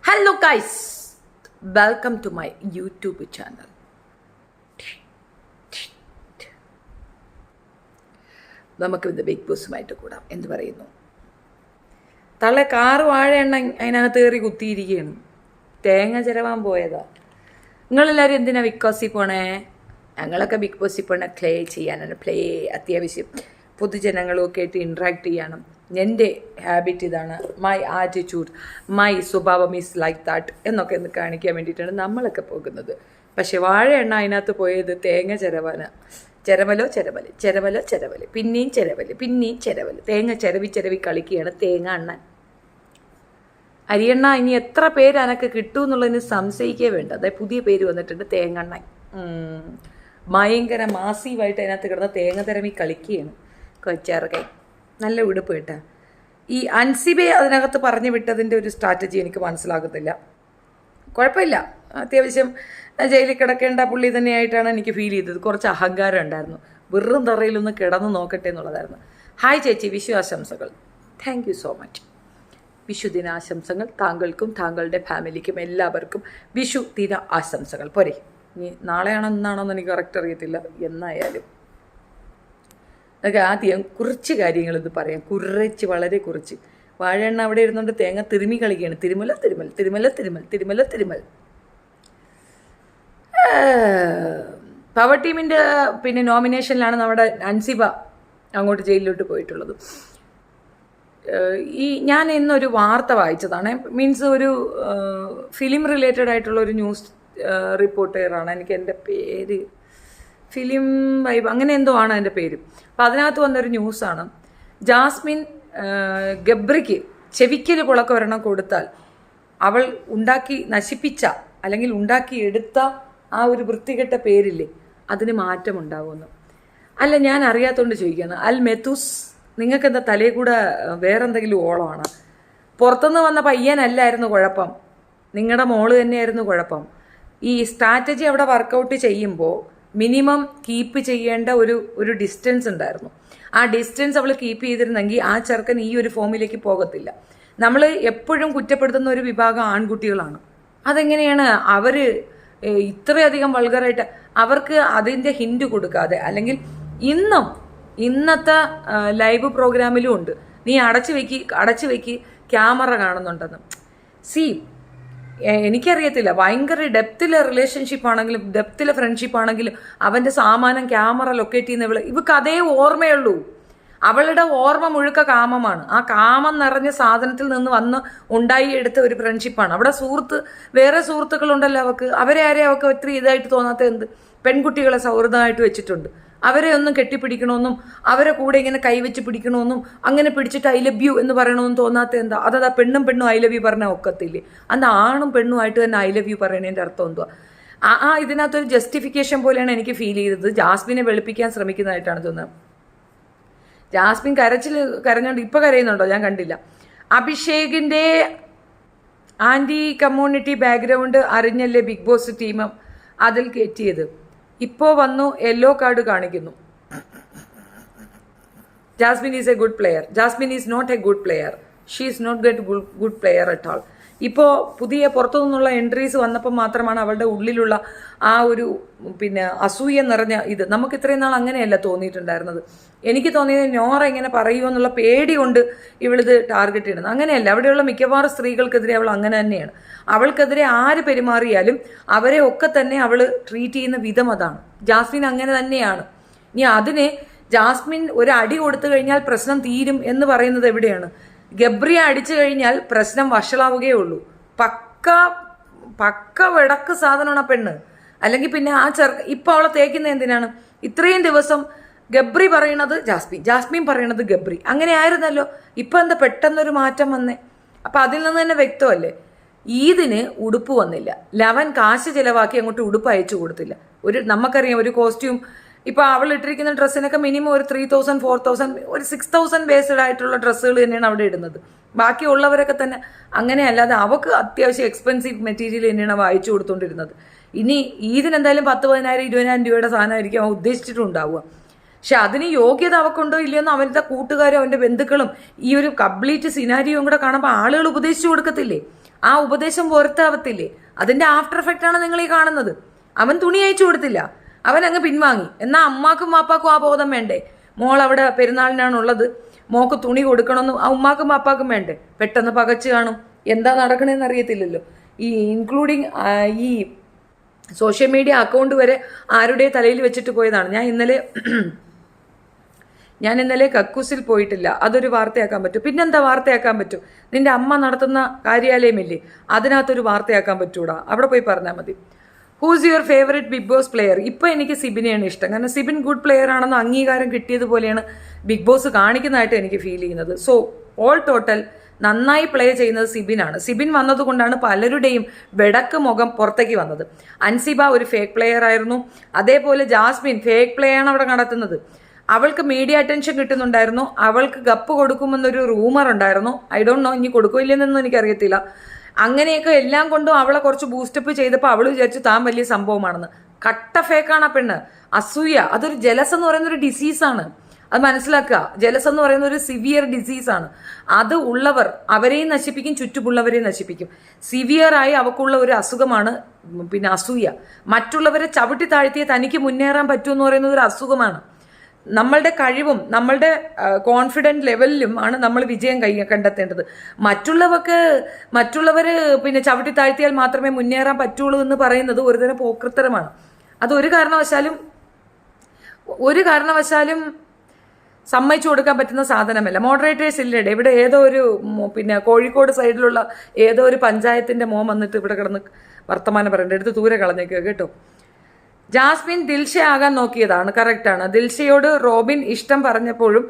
Hello guys, welcome to my YouTube channel. നമുക്ക് ഇത് big ബോസുമായിട്ട് കൂടാം എന്ത് പറയുന്നു. തള്ള കാറ് വാഴ എണ്ണ അതിനകത്ത് കയറി കുത്തിയിരിക്കുകയാണ്. തേങ്ങ ചിരവാൻ പോയതാ. നിങ്ങളെല്ലാവരും എന്തിനാ ബിഗ് ബോസിൽ പോണേ? ഞങ്ങളൊക്കെ ബിഗ് ബോസിൽ പോണ പ്ലേ ചെയ്യാനാണ്. പ്ലേ അത്യാവശ്യം പൊതുജനങ്ങളൊക്കെ ആയിട്ട് ഇൻട്രാക്ട് ചെയ്യണം. എൻ്റെ ഹാബിറ്റ് ഇതാണ്, മൈ ആറ്റിറ്റ്യൂഡ്, മൈ സ്വഭാവം ഈസ് ലൈക്ക് ദാറ്റ് എന്നൊക്കെ ഒന്ന് കാണിക്കാൻ വേണ്ടിയിട്ടാണ് നമ്മളൊക്കെ പോകുന്നത്. പക്ഷെ വാഴ എണ്ണ അതിനകത്ത് പോയത് തേങ്ങ ചിരവാന. ചിരവലോ ചിരവല്, ചിരവലോ ചിരവല്, പിന്നെയും ചിരവല്, പിന്നെയും ചിരവല്. തേങ്ങ ചിരവി കളിക്കുകയാണ് തേങ്ങ അണ്ണൻ. അരിയണ്ണ ഇനി എത്ര പേര് അനക്ക് കിട്ടും എന്നുള്ളതിന് സംശയിക്കേ വേണ്ട. അതായത് പുതിയ പേര് വന്നിട്ടുണ്ട് തേങ്ങണ്ണൻ. ഭയങ്കര മാസീവായിട്ട് അതിനകത്ത് കിടന്ന് തേങ്ങ തിരമി കളിക്കുകയാണ് കൊച്ചേർക്കൈ. നല്ല ഉടുപ്പ് കേട്ടാ. ഈ അൻസിബെ അതിനകത്ത് പറഞ്ഞു വിട്ടതിൻ്റെ ഒരു സ്ട്രാറ്റജി എനിക്ക് മനസ്സിലാകത്തില്ല. കുഴപ്പമില്ല, അത്യാവശ്യം ജയിലിൽ കിടക്കേണ്ട പുള്ളി തന്നെയായിട്ടാണ് എനിക്ക് ഫീൽ ചെയ്തത്. കുറച്ച് അഹങ്കാരം ഉണ്ടായിരുന്നു. വെറും തറയിലൊന്ന് കിടന്ന് നോക്കട്ടെ എന്നുള്ളതായിരുന്നു. ഹായ് ചേച്ചി, വിഷു ആശംസകൾ. Thank you so much. വിഷുദിനാശംസകൾ താങ്കൾക്കും താങ്കളുടെ ഫാമിലിക്കും എല്ലാവർക്കും വിഷു ദിന ആശംസകൾ. പോരെ, ഇനി നാളെയാണോ ഇന്നാണോ എന്ന് എനിക്ക് കറക്റ്റ് അറിയത്തില്ല. എന്നായാലും അതൊക്കെ ആദ്യം കുറച്ച് കാര്യങ്ങൾ ഇത് പറയാം. വളരെ കുറച്ച്. വാഴെണ്ണ അവിടെ ഇരുന്നുകൊണ്ട് തേങ്ങ തിരുമി കളിക്കുകയാണ്. തിരുമല തിരുമൽ, തിരുമല തിരുമൽ, തിരുമല തിരുമൽ. പവർ ടീമിൻ്റെ പിന്നെ നോമിനേഷനിലാണ് നമ്മുടെ അൻസിബ അങ്ങോട്ട് ജയിലിലോട്ട് പോയിട്ടുള്ളത്. ഞാൻ ഇന്നൊരു വാർത്ത വായിച്ചതാണ്. മീൻസ് ഒരു ഫിലിം റിലേറ്റഡ് ആയിട്ടുള്ള ഒരു ന്യൂസ് റിപ്പോർട്ടറാണ്. എനിക്ക് എൻ്റെ പേര് ഫിലിം വൈബ് അങ്ങനെ എന്തോ ആണ് അതിൻ്റെ പേര്. അപ്പം അതിനകത്ത് വന്നൊരു ന്യൂസാണ്. ജാസ്മിൻ ഗബ്രിക്ക് ചെവിക്കൽ പുളക്ക ഒരെണ്ണം കൊടുത്താൽ അവൾ ഉണ്ടാക്കി നശിപ്പിച്ച അല്ലെങ്കിൽ ഉണ്ടാക്കിയെടുത്ത ആ ഒരു വൃത്തികെട്ട പേരില്ലേ, അതിന് മാറ്റം ഉണ്ടാവുമെന്ന്. അല്ല, ഞാൻ അറിയാത്തതുകൊണ്ട് ചോദിക്കുകയാണ്. അൽ മെത്തൂസ്, നിങ്ങൾക്ക് എന്താ തലയിൽ കൂടെ വേറെന്തെങ്കിലും ഓളമാണ്? പുറത്തുനിന്ന് വന്ന പയ്യനല്ലായിരുന്നു കുഴപ്പം, നിങ്ങളുടെ മോള് തന്നെയായിരുന്നു കുഴപ്പം. ഈ സ്ട്രാറ്റജി അവിടെ വർക്കൗട്ട് ചെയ്യുമ്പോൾ മിനിമം കീപ്പ് ചെയ്യേണ്ട ഒരു ഡിസ്റ്റൻസ് ഉണ്ടായിരുന്നു. ആ ഡിസ്റ്റൻസ് അവൾ കീപ്പ് ചെയ്തിരുന്നെങ്കിൽ ആ ചെറുക്കൻ ഈ ഒരു ഫോമിലേക്ക് പോകത്തില്ല. നമ്മൾ എപ്പോഴും കുറ്റപ്പെടുത്തുന്ന ഒരു വിഭാഗം ആൺകുട്ടികളാണ്. അതെങ്ങനെയാണ് അവർ ഇത്രയധികം വൾഗറായിട്ട് അവർക്ക് അതിൻ്റെ ഹിൻഡ് കൊടുക്കാതെ, അല്ലെങ്കിൽ ഇന്നത്തെ ലൈവ് പ്രോഗ്രാമിലും ഉണ്ട്, നീ അടച്ചു വെക്ക് ക്യാമറ കാണുന്നുണ്ടെന്ന്. സി, എനിക്കറിയത്തില്ല, ഭയങ്കര ഡെപ്തിലെ റിലേഷൻഷിപ്പ് ആണെങ്കിലും ഡെപ്തിലെ ഫ്രണ്ട്ഷിപ്പ് ആണെങ്കിലും അവൻ്റെ സാമാനം ക്യാമറ ലൊക്കേറ്റ് ചെയ്യുന്ന ഇവൾക്ക് അതേ ഓർമ്മയുള്ളൂ. അവളുടെ ഓർമ്മ മുഴുക്ക കാമമാണ്. ആ കാമം നിറഞ്ഞ സാധനത്തിൽ നിന്ന് വന്ന് ഉണ്ടായിയെടുത്ത ഒരു ഫ്രണ്ട്ഷിപ്പാണ്. അവിടെ വേറെ സുഹൃത്തുക്കളുണ്ടല്ലോ അവൾക്ക്. അവരെ അവൾക്ക് ഒത്തിരി ഇതായിട്ട് തോന്നാത്ത എന്ത്? പെൺകുട്ടികളെ സൗഹൃദമായിട്ട് വെച്ചിട്ടുണ്ട്. അവരെ ഒന്നും കെട്ടിപ്പിടിക്കണമെന്നും അവരെ കൂടെ ഇങ്ങനെ കൈവച്ച് പിടിക്കണമെന്നും അങ്ങനെ പിടിച്ചിട്ട് ഐ ലവ് യു എന്ന് പറയണമെന്നും തോന്നാത്ത എന്താ? അതാ പെണ്ണും ഐ ലവ് യു പറഞ്ഞാൽ ഒക്കത്തില്ലേ? അന്ന് ആണും പെണ്ണുമായിട്ട് തന്നെ ഐ ലവ് യു പറയണതിൻ്റെ അർത്ഥം എന്തുവാ? ഇതിനകത്തൊരു ജസ്റ്റിഫിക്കേഷൻ പോലെയാണ് എനിക്ക് ഫീൽ ചെയ്തത്. ജാസ്മിനെ വെളുപ്പിക്കാൻ ശ്രമിക്കുന്നതായിട്ടാണ് തോന്നുന്നത്. ജാസ്മിൻ കരഞ്ഞോണ്ട് ഇപ്പം കരയുന്നുണ്ടോ? ഞാൻ കണ്ടില്ല. അഭിഷേകിൻ്റെ ആൻറ്റി കമ്മ്യൂണിറ്റി ബാക്ക്ഗ്രൗണ്ട് അറിഞ്ഞല്ലേ ബിഗ് ബോസ് ടീം അതിൽ കയറ്റിയത്. ഇപ്പോൾ വന്നു യെല്ലോ കാർഡ് കാണിക്കുന്നു. Jasmin is a good player. Jasmin is not a good player. She is not good player at all. ഇപ്പോൾ പുതിയ പുറത്തു നിന്നുള്ള എൻട്രീസ് വന്നപ്പോൾ മാത്രമാണ് അവളുടെ ഉള്ളിലുള്ള ആ ഒരു പിന്നെ അസൂയ നിറഞ്ഞ ഇത്. നമുക്ക് ഇത്രയും നാൾ അങ്ങനെയല്ല തോന്നിയിട്ടുണ്ടായിരുന്നത്. എനിക്ക് തോന്നിയത് നോറ ഇങ്ങനെ പറയുമോ എന്നുള്ള പേടി കൊണ്ട് ഇവളിത് ടാർഗറ്റ് ചെയ്യുന്നത്. അങ്ങനെയല്ല. അവിടെയുള്ള മിക്കവാറും സ്ത്രീകൾക്കെതിരെ അവൾ അങ്ങനെ തന്നെയാണ്. അവൾക്കെതിരെ ആര് പെരുമാറിയാലും അവരെ ഒക്കെ തന്നെ അവൾ ട്രീറ്റ് ചെയ്യുന്ന വിധം അതാണ്. ജാസ്മിൻ അങ്ങനെ തന്നെയാണ്. ഇനി അതിന് ജാസ്മിൻ ഒരു അടി കൊടുത്തു കഴിഞ്ഞാൽ പ്രശ്നം തീരും എന്ന് പറയുന്നത് എവിടെയാണ്? ഗബ്രിയെ അടിച്ചു കഴിഞ്ഞാൽ പ്രശ്നം വഷളാവുകയേ ഉള്ളൂ. പക്ക വിടക്ക് സാധനമാണ് ആ പെണ്ണ്. അല്ലെങ്കിൽ പിന്നെ ആ ഇപ്പം അവളെ തേക്കുന്ന എന്തിനാണ്? ഇത്രയും ദിവസം ഗബ്രി പറയണത് ജാസ്മിൻ പറയണത് ഗബ്രി, അങ്ങനെ ആയിരുന്നല്ലോ. ഇപ്പം എന്താ പെട്ടെന്നൊരു മാറ്റം വന്നേ? അപ്പം അതിൽ നിന്ന് തന്നെ വ്യക്തമല്ലേ. ഈദിന് ഉടുപ്പ് വന്നില്ല. ലവൻ കാശ് ചിലവാക്കി അങ്ങോട്ട് ഉടുപ്പ് അയച്ചു കൊടുത്തില്ല. നമുക്കറിയാം ഒരു കോസ്റ്റ്യൂം ഇപ്പോൾ അവൾ ഇട്ടിരിക്കുന്ന ഡ്രസ്സിനൊക്കെ മിനിമം ഒരു 3000, 4000, ഒരു 6000 ബേസ്ഡ് ആയിട്ടുള്ള ഡ്രസ്സുകൾ തന്നെയാണ് അവിടെ ഇടുന്നത്. ബാക്കിയുള്ളവരൊക്കെ തന്നെ അങ്ങനെ. അല്ലാതെ അവൾക്ക് അത്യാവശ്യം എക്സ്പെൻസീവ് മെറ്റീരിയൽ തന്നെയാണ് അവ അയച്ചു കൊടുത്തുകൊണ്ടിരുന്നത്. ഇനി ഈദിന് എന്തായാലും 10,000, 20,000 രൂപയുടെ സാധനമായിരിക്കും അവ ഉദ്ദേശിച്ചിട്ടുണ്ടാവുക. പക്ഷെ അതിന് യോഗ്യത അവക്കുണ്ടോ ഇല്ലയെന്ന് അവരുടെ കൂട്ടുകാരും അവന്റെ ബന്ധുക്കളും ഈ ഒരു കംപ്ലീറ്റ് സിനാരിയും കൂടെ കാണുമ്പോൾ ആളുകൾ ഉപദേശിച്ചു കൊടുക്കത്തില്ലേ? ആ ഉപദേശം പുറത്താവത്തില്ലേ? അതിന്റെ ആഫ്റ്റർ എഫക്റ്റ് ആണ് നിങ്ങൾ ഈ കാണുന്നത്. അവൻ തുണി അയച്ചു കൊടുത്തില്ല, അവൻ അങ്ങ് പിൻവാങ്ങി. എന്നാൽ അമ്മാക്കും വാപ്പാക്കും ആ ബോധം വേണ്ടേ? മോൾ അവിടെ പെരുന്നാളിനാണുള്ളത്, മോക്ക് തുണി കൊടുക്കണമെന്ന് ആ ഉമ്മാക്കും വാപ്പാക്കും വേണ്ടേ? പെട്ടെന്ന് പകച്ചു കാണും, എന്താ നടക്കണേന്ന് അറിയത്തില്ലല്ലോ. ഈ ഇൻക്ലൂഡിങ് ഈ സോഷ്യൽ മീഡിയ അക്കൗണ്ട് വരെ ആരുടെ തലയിൽ വെച്ചിട്ട് പോയതാണ്. ഞാൻ ഇന്നലെ കക്കൂസിൽ പോയിട്ടില്ല, അതൊരു വാർത്തയാക്കാൻ പറ്റും. പിന്നെന്താ വാർത്തയാക്കാൻ പറ്റും? നിന്റെ അമ്മ നടത്തുന്ന കാര്യാലയമില്ലേ, അതിനകത്തൊരു വാർത്തയാക്കാൻ പറ്റൂടാ, അവിടെ പോയി പറഞ്ഞാൽ മതി. Who's your favourite Bigg Boss player? ഇപ്പൊ എനിക്ക് സിബിനെയാണ് ഇഷ്ടം. കാരണം സിബിൻ ഗുഡ് പ്ലെയർ ആണെന്ന് അംഗീകാരം കിട്ടിയതുപോലെയാണ് ബിഗ് ബോസ് കാണിക്കുന്നതായിട്ട് എനിക്ക് ഫീൽ ചെയ്യുന്നത്. സോ ഓൾ ടോട്ടൽ നന്നായി പ്ലേ ചെയ്യുന്നത് സിബിനാണ്. സിബിൻ വന്നതുകൊണ്ടാണ് പലരുടെയും വെടക്ക് മുഖം പുറത്തേക്ക് വന്നത്. അൻസിബ ഒരു ഫേക്ക് പ്ലെയർ ആയിരുന്നു. അതേപോലെ ജാസ്മിൻ ഫേക്ക് പ്ലേ ആണ് അവിടെ നടത്തുന്നത്. അവൾക്ക് മീഡിയ അറ്റൻഷൻ കിട്ടുന്നുണ്ടായിരുന്നു, അവൾക്ക് ഗപ്പ് കൊടുക്കുമെന്നൊരു റൂമർ ഉണ്ടായിരുന്നു. ഐ ഡോണ്ട് നോ, ഇനി കൊടുക്കില്ലെന്നൊന്നും എനിക്കറിയത്തില്ല. അങ്ങനെയൊക്കെ എല്ലാം കൊണ്ടും അവളെ കുറച്ച് ബൂസ്റ്റപ്പ് ചെയ്തപ്പോൾ അവൾ വിചാരിച്ചു താൻ വലിയ സംഭവമാണെന്ന്. കട്ട ഫേക്കാണ് ആ പെണ്ണ്. അസൂയ, അതൊരു ജലസ് എന്ന് പറയുന്ന ഒരു ഡിസീസാണ്, അത് മനസ്സിലാക്കുക. ജലസ് എന്ന് പറയുന്ന ഒരു സിവിയർ ഡിസീസാണ്. അത് ഉള്ളവർ അവരെയും നശിപ്പിക്കും, ചുറ്റുമുള്ളവരെയും നശിപ്പിക്കും. സിവിയറായി അവക്കുള്ള ഒരു അസുഖമാണ് പിന്നെ അസൂയ. മറ്റുള്ളവരെ ചവിട്ടി താഴ്ത്തിയ തനിക്ക് മുന്നേറാൻ പറ്റുമെന്ന് പറയുന്നത് ഒരു അസുഖമാണ്. നമ്മളുടെ കഴിവും നമ്മളുടെ കോൺഫിഡൻറ്റ് ലെവലിലും ആണ് നമ്മൾ വിജയം കണ്ടെത്തേണ്ടത്. മറ്റുള്ളവര് പിന്നെ ചവിട്ടി താഴ്ത്തിയാൽ മാത്രമേ മുന്നേറാൻ പറ്റുള്ളൂ എന്ന് പറയുന്നത് ഒരുതരം പോക്രിത്തരമാണ്. അത് ഒരു കാരണവശാലും സമ്മതിച്ചു കൊടുക്കാൻ പറ്റുന്ന സാധനമല്ല. മോഡറേറ്റേഴ്സ് ഇല്ലേ ഇവിടെ? ഏതോ ഒരു പിന്നെ കോഴിക്കോട് സൈഡിലുള്ള ഏതോ ഒരു പഞ്ചായത്തിന്റെ മോൻ വന്നിട്ട് ഇവിടെ കിടന്ന് വർത്തമാനം പറയണ്ട, എടുത്ത് ദൂരെ കളഞ്ഞേക്കുക കേട്ടോ. ജാസ്മിൻ ദിൽഷ ആകാൻ നോക്കിയതാണ്, കറക്റ്റാണ്. ദിൽഷയോട് റോബിൻ ഇഷ്ടം പറഞ്ഞപ്പോഴും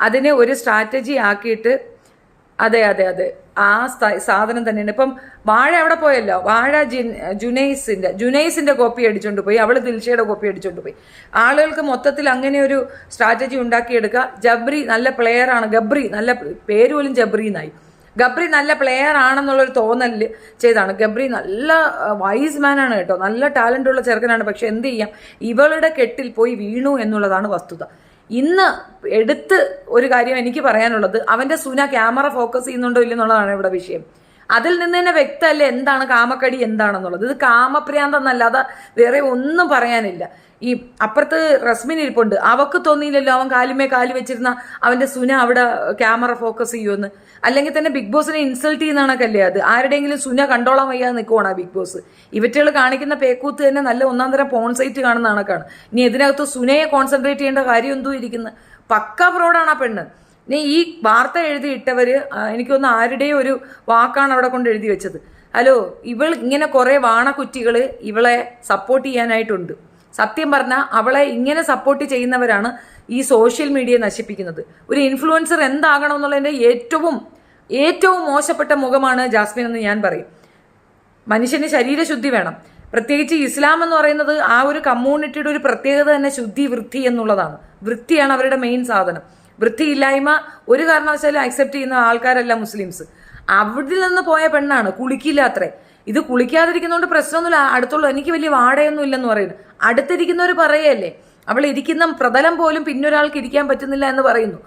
അതിനെ ഒരു സ്ട്രാറ്റജി ആക്കിയിട്ട് അതെ ആ സാധനം തന്നെയാണ്. ഇപ്പം വാഴ എവിടെ പോയല്ലോ, വാഴ ജുനൈസിന്റെ കോപ്പി അടിച്ചോണ്ട് പോയി, അവള് ദിൽഷയുടെ കോപ്പി അടിച്ചോണ്ട് പോയി. ആളുകൾക്ക് മൊത്തത്തിൽ അങ്ങനെ ഒരു സ്ട്രാറ്റജി ഉണ്ടാക്കിയെടുക്കുക. ജബ്രി നല്ല പ്ലെയർ ആണ്, ഗബ്രി നല്ല പേര് പോലും ജബ്രി എന്നായി. ഗബ്രി നല്ല പ്ലെയർ ആണെന്നുള്ളൊരു തോന്നല് ചെയ്താണ്. ഗബ്രി നല്ല വൈസ് മാൻ ആണ് കേട്ടോ, നല്ല ടാലന്റ് ഉള്ള ചെറുക്കനാണ്. പക്ഷെ എന്ത് ചെയ്യാം, ഇവളുടെ കെട്ടിൽ പോയി വീണു എന്നുള്ളതാണ് വസ്തുത. ഇന്ന് എടുത്ത് ഒരു കാര്യം എനിക്ക് പറയാനുള്ളത്, അവന്റെ സുന ക്യാമറ ഫോക്കസ് ചെയ്യുന്നുണ്ടോ ഇല്ലെന്നുള്ളതാണ് ഇവിടെ വിഷയം. അതിൽ നിന്ന് തന്നെ വ്യക്തമല്ലേ എന്താണ് കാമക്കടി എന്താണെന്നുള്ളത്. ഇത് കാമപ്രാന്തെന്നല്ലാതെ വേറെ ഒന്നും പറയാനില്ല. ഈ അപ്പുറത്ത് റസ്മിൻ ഇരിപ്പുണ്ട്, അവക്ക് തോന്നിയില്ലല്ലോ അവൻ കാലുമേ കാല് വെച്ചിരുന്ന അവന്റെ സുന അവിടെ ക്യാമറ ഫോക്കസ് ചെയ്യുമെന്ന്. അല്ലെങ്കിൽ തന്നെ ബിഗ് ബോസിനെ ഇൻസൾട്ട് ചെയ്യുന്നതാണൊക്കെ അത്. ആരുടെയെങ്കിലും സുന കണ്ടോളാൻ വയ്യാതെ നിൽക്കുവാണ് ആ ബിഗ് ബോസ്. ഇവറ്റുകൾ കാണിക്കുന്ന പേക്കൂത്ത് തന്നെ നല്ല ഒന്നാം തരം പോൺ സൈറ്റ് കാണുന്ന കണക്കാണ്. ഇനി ഇതിനകത്ത് സുനയെ കോൺസെൻട്രേറ്റ് ചെയ്യേണ്ട കാര്യം എന്തോ ഇരിക്കുന്നത്? പക്ക ഫ്രോഡാണ് ആ പെണ്ണ്. ഇനി ഈ വാർത്ത എഴുതിയിട്ടവര് എനിക്കൊന്ന് ആരുടെയും ഒരു വാക്കാണ് അവിടെ കൊണ്ട് എഴുതി വെച്ചത്. ഹലോ, ഇവൾ ഇങ്ങനെ കുറെ വാണക്കുറ്റികൾ ഇവളെ സപ്പോർട്ട് ചെയ്യാനായിട്ടുണ്ട്. സത്യം പറഞ്ഞാൽ അവളെ ഇങ്ങനെ സപ്പോർട്ട് ചെയ്യുന്നവരാണ് ഈ സോഷ്യൽ മീഡിയ നശിപ്പിക്കുന്നത്. ഒരു ഇൻഫ്ലുവൻസർ എന്താകണം എന്നുള്ളതിന്റെ ഏറ്റവും മോശപ്പെട്ട മുഖമാണ് ജാസ്മിൻ എന്ന് ഞാൻ പറയും. മനുഷ്യന് ശരീരശുദ്ധി വേണം. പ്രത്യേകിച്ച് ഇസ്ലാം എന്ന് പറയുന്നത് ആ ഒരു കമ്മ്യൂണിറ്റിയുടെ ഒരു പ്രത്യേകത തന്നെ ശുദ്ധി, വൃത്തി എന്നുള്ളതാണ്. വൃത്തിയാണ് അവരുടെ മെയിൻ സാധനം. വൃത്തിയില്ലായ്മ ഒരു കാരണവശാലും അക്സെപ്റ്റ് ചെയ്യുന്ന ആൾക്കാരല്ല മുസ്ലിംസ്. അവിടെ നിന്ന് പോയ പെണ്ണാണ്, കുളിക്കില്ല അത്രേ. ഇത് കുളിക്കാതിരിക്കുന്നതുകൊണ്ട് പ്രശ്നമൊന്നുമില്ല, അടുത്തുള്ളൂ, എനിക്ക് വലിയ വാടയൊന്നും ഇല്ലെന്ന് പറയുന്നു. അടുത്തിരിക്കുന്നവർ പറയല്ലേ, അവൾ ഇരിക്കുന്ന പ്രതലം പോലും പിന്നൊരാൾക്ക് ഇരിക്കാൻ പറ്റുന്നില്ല എന്ന് പറയുന്നു.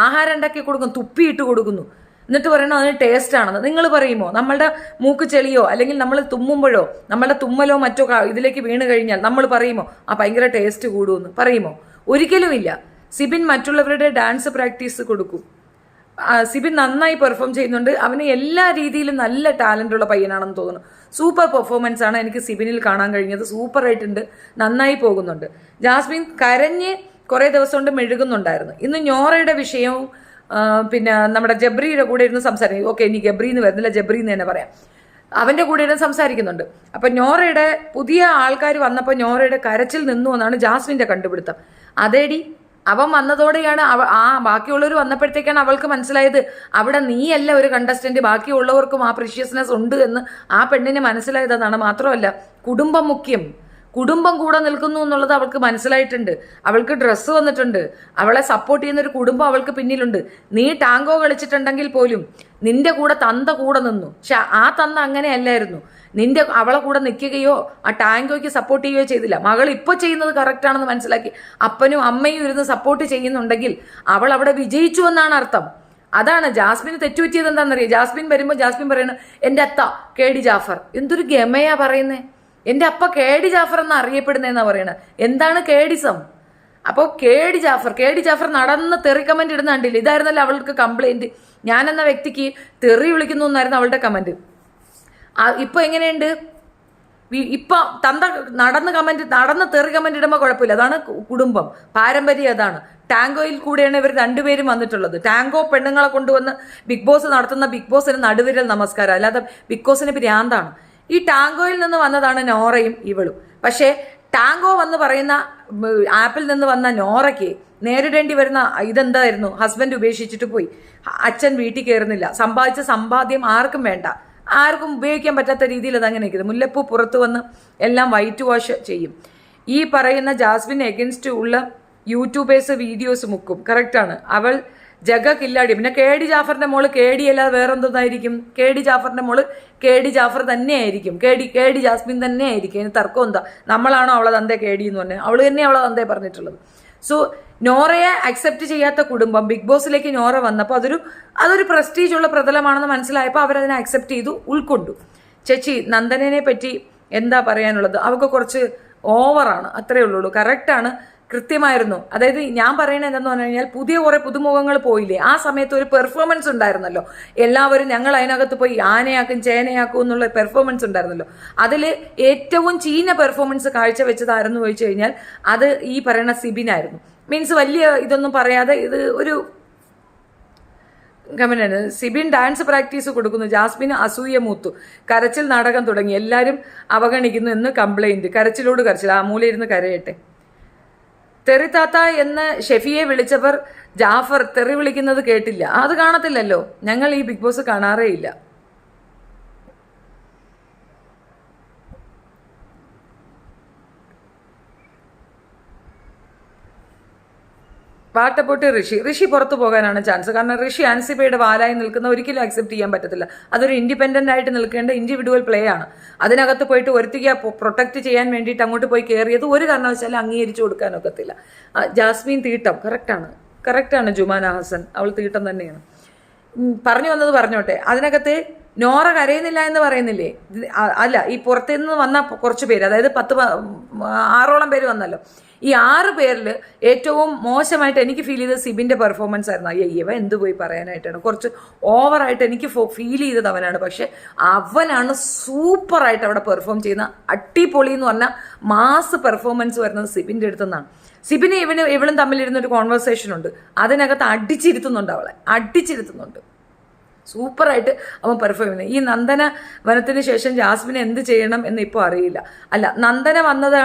ആഹാരം ഉണ്ടാക്കി കൊടുക്കും, തുപ്പിയിട്ട് കൊടുക്കുന്നു, എന്നിട്ട് പറയണോ അതിന് ടേസ്റ്റ് ആണെന്ന്. നിങ്ങൾ പറയുമോ? നമ്മളുടെ മൂക്ക് ചെളിയോ അല്ലെങ്കിൽ നമ്മൾ തുമ്മുമ്പോഴോ നമ്മളുടെ തുമ്മലോ മറ്റോ ഇതിലേക്ക് വീണ് കഴിഞ്ഞാൽ നമ്മൾ പറയുമോ ഭയങ്കര ടേസ്റ്റ് കൂടുമെന്ന്? പറയുമോ? ഒരിക്കലും ഇല്ല. സിബിൻ മറ്റുള്ളവരുടെ ഡാൻസ് പ്രാക്ടീസ് കൊടുക്കും. സിബിൻ നന്നായി പെർഫോം ചെയ്യുന്നുണ്ട്. അവന് എല്ലാ രീതിയിലും നല്ല ടാലന്റ് ഉള്ള പയ്യനാണെന്ന് തോന്നുന്നു. സൂപ്പർ പെർഫോമൻസ് ആണ് എനിക്ക് സിബിനിൽ കാണാൻ കഴിഞ്ഞത്. സൂപ്പർ ആയിട്ടുണ്ട്, നന്നായി പോകുന്നുണ്ട്. ജാസ്മിൻ കരഞ്ഞ് കുറെ ദിവസം കൊണ്ട് മെഴുകുന്നുണ്ടായിരുന്നു. ഇന്ന് ഞോറയുടെ വിഷയവും പിന്നെ നമ്മുടെ ജബ്രിയുടെ കൂടെ ഇരുന്ന് സംസാരിക്കും. ഓക്കെ, ഇനി ഗബ്രി എന്ന് വരുന്നില്ല, ജബ്രി എന്ന് തന്നെ പറയാം. അവന്റെ കൂടെ ഇരുന്ന് സംസാരിക്കുന്നുണ്ട്. അപ്പൊ ഞോറയുടെ പുതിയ ആൾക്കാർ വന്നപ്പോൾ ഞോറയുടെ കരച്ചിൽ നിന്നു എന്നാണ് ജാസ്മിന്റെ കണ്ടുപിടുത്തം. അതേടി, അവൻ വന്നതോടെയാണ് ബാക്കിയുള്ളവർ വന്നപ്പോഴത്തേക്കാണ് അവൾക്ക് മനസ്സിലായത് അവിടെ നീയല്ല ഒരു കണ്ടസ്റ്റന്റ്, ബാക്കിയുള്ളവർക്കും ആ പ്രീഷ്യസ്നെസ് ഉണ്ട് എന്ന് ആ പെണ്ണിന് മനസ്സിലായതാണ്. മാത്രമല്ല കുടുംബം മുഖ്യം. കുടുംബം കൂടെ നിൽക്കുന്നു എന്നുള്ളത് അവൾക്ക് മനസ്സിലായിട്ടുണ്ട്. അവൾക്ക് ഡ്രസ്സ് വന്നിട്ടുണ്ട്. അവളെ സപ്പോർട്ട് ചെയ്യുന്ന ഒരു കുടുംബം അവൾക്ക് പിന്നിലുണ്ട്. നീ ടാങ്കോ കളിച്ചിട്ടുണ്ടെങ്കിൽ പോലും നിന്റെ കൂടെ തന്ത കൂടെ നിന്നു. പക്ഷെ ആ തന്ത അങ്ങനെയല്ലായിരുന്നു. അവളെ കൂടെ നിൽക്കുകയോ ആ ടാങ്കോയ്ക്ക് സപ്പോർട്ട് ചെയ്യുകയോ ചെയ്തില്ല. മകൾ ഇപ്പോൾ ചെയ്യുന്നത് കറക്റ്റാണെന്ന് മനസ്സിലാക്കി അപ്പനും അമ്മയും ഇരുന്ന് സപ്പോർട്ട് ചെയ്യുന്നുണ്ടെങ്കിൽ അവൾ അവിടെ വിജയിച്ചു എന്നാണ് അർത്ഥം. അതാണ് ജാസ്മിന് തെറ്റുപറ്റിയത്. എന്താണെന്നറിയാം, ജാസ്മിൻ വരുമ്പോൾ ജാസ്മിൻ പറയുന്നത് എൻ്റെ അത്ത KD ജാഫർ. എന്തൊരു ഗമയാ പറയുന്നേ. എൻ്റെ അപ്പ KD ജാഫർ എന്ന് അറിയപ്പെടുന്നതെന്നാ പറയണത്. എന്താണ് കേഡിസം? അപ്പോൾ KD ജാഫർ നടന്ന് തെറി കമന്റ് ഇടുന്ന കണ്ടില്ല. ഇതായിരുന്നല്ലോ അവൾക്ക് കംപ്ലൈന്റ്. ഞാനെന്ന വ്യക്തിക്ക് തെറി വിളിക്കുന്നു എന്നായിരുന്നു അവളുടെ കമന്റ്. ഇപ്പൊ എങ്ങനെയുണ്ട്? ഇപ്പൊ തന്ത നടന്ന് തെറി കമന്റ് ഇടുമ്പോൾ കുഴപ്പമില്ല. അതാണ് കുടുംബം, പാരമ്പര്യം. അതാണ് ടാങ്കോയിൽ കൂടെയാണ് ഇവർ രണ്ടുപേരും വന്നിട്ടുള്ളത്. ടാങ്കോ പെണ്ണുങ്ങളെ കൊണ്ടുവന്ന് ബിഗ് ബോസ് നടത്തുന്ന ബിഗ് ബോസിന് നടുവിരൽ നമസ്കാരം. അല്ലാതെ ബിഗ് ബോസിന് ഭ്രാന്താണ്. ഈ ടാങ്കോയിൽ നിന്ന് വന്നതാണ് നോറയും ഇവളും. പക്ഷേ ടാങ്കോ വന്ന് പറയുന്ന ആപ്പിൽ നിന്ന് വന്ന നോറയ്ക്ക് നേരിടേണ്ടി വരുന്ന ഇതെന്തായിരുന്നു? ഹസ്ബൻഡ് ഉപേക്ഷിച്ചിട്ട് പോയി, അച്ഛൻ വീട്ടിൽ കയറുന്നില്ല, സമ്പാദിച്ച സമ്പാദ്യം ആർക്കും വേണ്ട, ആർക്കും ഉപയോഗിക്കാൻ പറ്റാത്ത രീതിയിൽ അതങ്ങനെ നിൽക്കുന്നത്. മുല്ലപ്പൂ പുറത്തു വന്ന് എല്ലാം വൈറ്റ് വാഷ് ചെയ്യും. ഈ പറയുന്ന ജാസ്മിൻ എഗൻസ്റ്റ് ഉള്ള യൂട്യൂബേഴ്സ് വീഡിയോസ് മുക്കും. കറക്റ്റാണ്. അവൾ ജഗ കില്ലാടി. പിന്നെ KD ജാഫറിന്റെ മോള് KD അല്ലാതെ വേറെന്തൊന്നായിരിക്കും? KD ജാഫറിന്റെ മോള് KD ജാഫർ തന്നെയായിരിക്കും. KD ജാസ്മിൻ തന്നെ ആയിരിക്കും. അതിന് തർക്കം എന്താ? നമ്മളാണോ അവളെ തന്തേ KD എന്ന് പറഞ്ഞത്? അവള് തന്നെ അവളെ തന്തേ പറഞ്ഞിട്ടുള്ളത്. സോ നോറയെ അക്സെപ്റ്റ് ചെയ്യാത്ത കുടുംബം ബിഗ് ബോസിലേക്ക് നോറ വന്നപ്പോൾ അതൊരു പ്രസ്റ്റീജ് ഉള്ള പ്രതലമാണെന്ന് മനസ്സിലായപ്പോൾ അവരതിനെ അക്സെപ്റ്റ് ചെയ്തു, ഉൾക്കൊണ്ടു. ചേച്ചി നന്ദനെ പറ്റി എന്താ പറയാനുള്ളത്? അവർക്ക് കുറച്ച് ഓവറാണ്, അത്രേ ഉള്ളൂ. കറക്റ്റാണ്, കൃത്യമായിരുന്നു. അതായത് ഞാൻ പറയുന്നത് എന്താണെന്ന് പറഞ്ഞു കഴിഞ്ഞാൽ, പുതിയ കുറേ പുതുമുഖങ്ങൾ പോയില്ലേ, ആ സമയത്ത് ഒരു പെർഫോമൻസ് ഉണ്ടായിരുന്നല്ലോ. എല്ലാവരും ഞങ്ങൾ അതിനകത്ത് പോയി ആനയാക്കും ചേനയാക്കും എന്നുള്ള പെർഫോമൻസ് ഉണ്ടായിരുന്നല്ലോ. അതിൽ ഏറ്റവും ചീഞ്ഞ പെർഫോമൻസ് കാഴ്ചവെച്ചതായിരുന്നു ചോദിച്ചു കഴിഞ്ഞാൽ അത് ഈ പറയുന്ന സിബിനായിരുന്നു. മീൻസ് വലിയ ഇതൊന്നും പറയാതെ ഇത് ഒരു കമന്റാണ്. സിബിൻ ഡാൻസ് പ്രാക്ടീസ് കൊടുക്കുന്നു, ജാസ്മിന് അസൂയ മൂത്തു, കരച്ചിൽ നാടകം തുടങ്ങി, എല്ലാവരും അവഗണിക്കുന്നു എന്ന് കംപ്ലൈന്റ്. കരച്ചിലോട് കരച്ചിൽ, ആ മൂലയിരുന്ന് കരയട്ടെ. തെറിത്താത്ത എന്ന് ഷെഫിയെ വിളിച്ചവർ ജാഫർ തെറി വിളിക്കുന്നത് കേട്ടില്ല. അത് കാണത്തില്ലല്ലോ. ഞങ്ങൾ ഈ ബിഗ് ബോസ് കാണാറേ ഇല്ല. വാട്ടപ്പൊട്ട് ഋഷി പുറത്തു പോകാനാണ് ചാൻസ്. കാരണം ഋഷി ആൻസിബയുടെ വാലായി നിൽക്കുന്ന ഒരിക്കലും അക്സെപ്റ്റ് ചെയ്യാൻ പറ്റത്തില്ല. അതൊരു ഇൻഡിപെൻഡന്റ് ആയിട്ട് നിൽക്കേണ്ട ഇൻഡിവിജ്വൽ പ്ലേ ആണ്. അതിനകത്ത് പോയിട്ട് ഒരുത്തിക്ക് പ്രൊട്ടക്ട് ചെയ്യാൻ വേണ്ടിയിട്ട് അങ്ങോട്ട് പോയി കയറിയത് ഒരു കാരണവശാലും അംഗീകരിച്ചു കൊടുക്കാനൊക്കത്തില്ല. ജാസ്മിൻ തീട്ടം കറക്റ്റാണ്. ജുമാന ഹസൻ അവൾ തീട്ടം തന്നെയാണ്. പറഞ്ഞു വന്നത് പറഞ്ഞോട്ടെ. അതിനകത്ത് നോറ കരയുന്നില്ല എന്ന് പറയുന്നില്ലേ? അല്ല, ഈ പുറത്തുനിന്ന് വന്ന കുറച്ച് പേര്, അതായത് 6ഓളം പേര് വന്നല്ലോ. ഈ 6 പേരിൽ ഏറ്റവും മോശമായിട്ട് എനിക്ക് ഫീൽ ചെയ്തത് സിബിന്റെ പെർഫോമൻസ് ആയിരുന്നു. ഇവ എന്ത് പോയി പറയാനായിട്ടാണ്, കുറച്ച് ഓവറായിട്ട് എനിക്ക് ഫീൽ ചെയ്തത് അവനാണ്. പക്ഷെ അവനാണ് സൂപ്പറായിട്ട് അവിടെ പെർഫോം ചെയ്യുന്ന, അടിപൊളി എന്ന് പറഞ്ഞാൽ മാസ് പെർഫോമൻസ് വരുന്നത് സിബിന്റെ അടുത്തുനിന്നാണ്. സിബിന് ഇവളും തമ്മിലിരുന്നൊരു കോൺവെർസേഷൻ ഉണ്ട്, അതിനകത്ത് അടിച്ചിരുത്തുന്നുണ്ട്. സൂപ്പറായിട്ട് അവൻ പെർഫോം ചെയ്യുന്നത്. ഈ നന്ദന വനത്തിന് ശേഷം ജാസ്മിന് എന്ത് ചെയ്യണം എന്ന് ഇപ്പോൾ അറിയില്ല. അല്ല, നന്ദന വന്നത്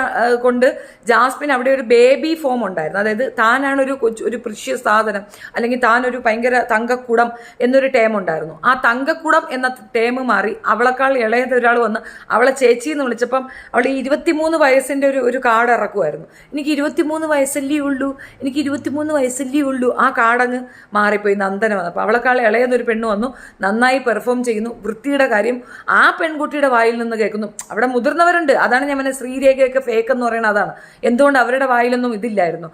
കൊണ്ട് ജാസ്മിൻ അവിടെ ഒരു ബേബി ഫോം ഉണ്ടായിരുന്നു. അതായത് താനാണ് ഒരു പ്രിഷ്യസ് സാധനം, അല്ലെങ്കിൽ താനൊരു ഭയങ്കര തങ്കക്കുടം എന്നൊരു ടേം ഉണ്ടായിരുന്നു. ആ തങ്കക്കുടം എന്ന ടേം മാറി അവളെക്കാൾ ഇളയത് ഒരാൾ വന്ന് അവളെ ചേച്ചി എന്ന് വിളിച്ചപ്പം അവൾ 23 വയസ്സിൻ്റെ ഒരു കാർഡ് ഇറക്കുമായിരുന്നു. എനിക്ക് 23 വയസ്സല്ലേ ഉള്ളൂ. ആ കാർഡങ്ങ് മാറിപ്പോയി നന്ദന വന്നപ്പോൾ. അവളെക്കാൾ ഇളയെന്നൊരു പെണ്ണ് വന്നു, നന്നായി പെർഫോം ചെയ്യുന്നു. വൃത്തിയുടെ കാര്യം ആ പെൺകുട്ടിയുടെ വായിൽ നിന്ന് കേൾക്കുന്നു. അവിടെ മുതിർന്നവരുണ്ട്, അതാണ് ഞാൻ പറഞ്ഞ ശ്രീരേഖയൊക്കെ ഫേക്ക് എന്ന് പറയുന്നത്. അതാണ് എന്തുകൊണ്ട് അവരുടെ വായിലൊന്നും ഇതില്ലായിരുന്നു.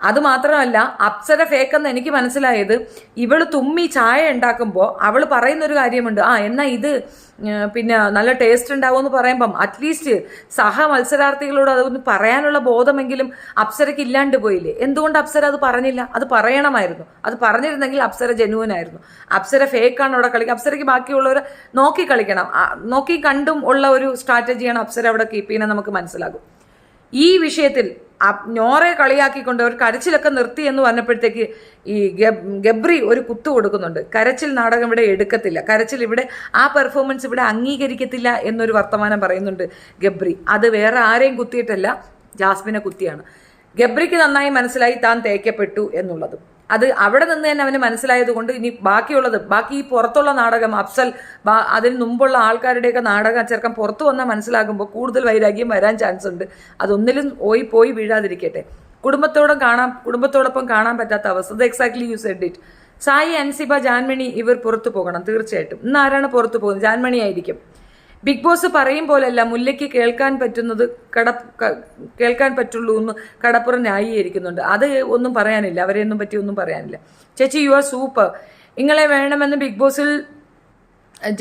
അതുമാത്രമല്ല, അപ്സര ഫേക്കെന്ന് എനിക്ക് മനസ്സിലായത്, ഇവള് തുമ്മി ചായ ഉണ്ടാക്കുമ്പോൾ അവൾ പറയുന്നൊരു കാര്യമുണ്ട്, എന്നാൽ ഇത് പിന്നെ നല്ല ടേസ്റ്റ് ഉണ്ടാവുമെന്ന് പറയുമ്പം അറ്റ്ലീസ്റ്റ് സഹ മത്സരാർത്ഥികളോട് അതൊന്ന് പറയാനുള്ള ബോധമെങ്കിലും അപ്സരയ്ക്ക് ഇല്ലാണ്ട് പോയില്ലേ? എന്തുകൊണ്ട് അപ്സര അത് പറഞ്ഞില്ല? അത് പറയണമായിരുന്നു. അത് പറഞ്ഞിരുന്നെങ്കിൽ അപ്സര ജെനുവൻ ആയിരുന്നു. അപ്സര ഫേക്കാണ് അവിടെ കളിക്കുക. അപ്സരയ്ക്ക് ബാക്കിയുള്ളവരെ നോക്കി കളിക്കണം, നോക്കി കണ്ടും ഉള്ള ഒരു സ്ട്രാറ്റജിയാണ് അപ്സര അവിടെ കീപ്പ് ചെയ്യുന്നത്, നമുക്ക് മനസ്സിലാകും. ഈ വിഷയത്തിൽ നോറെ കളിയാക്കിക്കൊണ്ട് ഒരു കരച്ചിലൊക്കെ നിർത്തി എന്ന് പറഞ്ഞപ്പോഴത്തേക്ക് ഈ ഗബ്രി ഒരു കുത്തു കൊടുക്കുന്നുണ്ട്. കരച്ചിൽ നാടകം ഇവിടെ എടുക്കത്തില്ല, കരച്ചിൽ ഇവിടെ ആ പെർഫോമൻസ് ഇവിടെ അംഗീകരിക്കത്തില്ല എന്നൊരു വർത്തമാനം പറയുന്നുണ്ട് ഗബ്രി. അത് വേറെ ആരെയും കുത്തിയിട്ടല്ല, ജാസ്മിനെ കുത്തിയാണ്. ഗബ്രിക്ക് നന്നായി മനസ്സിലായി താൻ തേക്കപ്പെട്ടു എന്നുള്ളതും. അത് അവിടെ നിന്ന് തന്നെ അവന് മനസ്സിലായത് കൊണ്ട് ഇനി ബാക്കി ഈ പുറത്തുള്ള നാടകം അഫ്സൽ അതിന് മുമ്പുള്ള ആൾക്കാരുടെയൊക്കെ നാടകം ചെറുക്കം പുറത്തു വന്നാൽ മനസ്സിലാകുമ്പോൾ കൂടുതൽ വൈരാഗ്യം വരാൻ ചാൻസ് ഉണ്ട്. അതൊന്നിലും പോയി വീഴാതിരിക്കട്ടെ. കുടുംബത്തോടൊപ്പം കാണാൻ പറ്റാത്ത അവസ്ഥ. അത് exactly you said it. Sai, Ansiba, Janmoni ഇവർ പുറത്തു പോകണം തീർച്ചയായിട്ടും. ഇന്ന് ആരാണ് പുറത്തു പോകുന്നത്? ജാൻമണി ആയിരിക്കും. ബിഗ് ബോസ് പറയും പോലല്ല മുല്ലയ്ക്ക് കേൾക്കാൻ പറ്റുള്ളൂ എന്ന് കടപ്പുറം ന്യായീകരിക്കുന്നുണ്ട്. അത് ഒന്നും പറയാനില്ല, അവരെയൊന്നും പറ്റി ഒന്നും പറയാനില്ല. ചേച്ചി യു ആർ സൂപ്പർ. നിങ്ങളെ വേണമെന്ന് ബിഗ് ബോസിൽ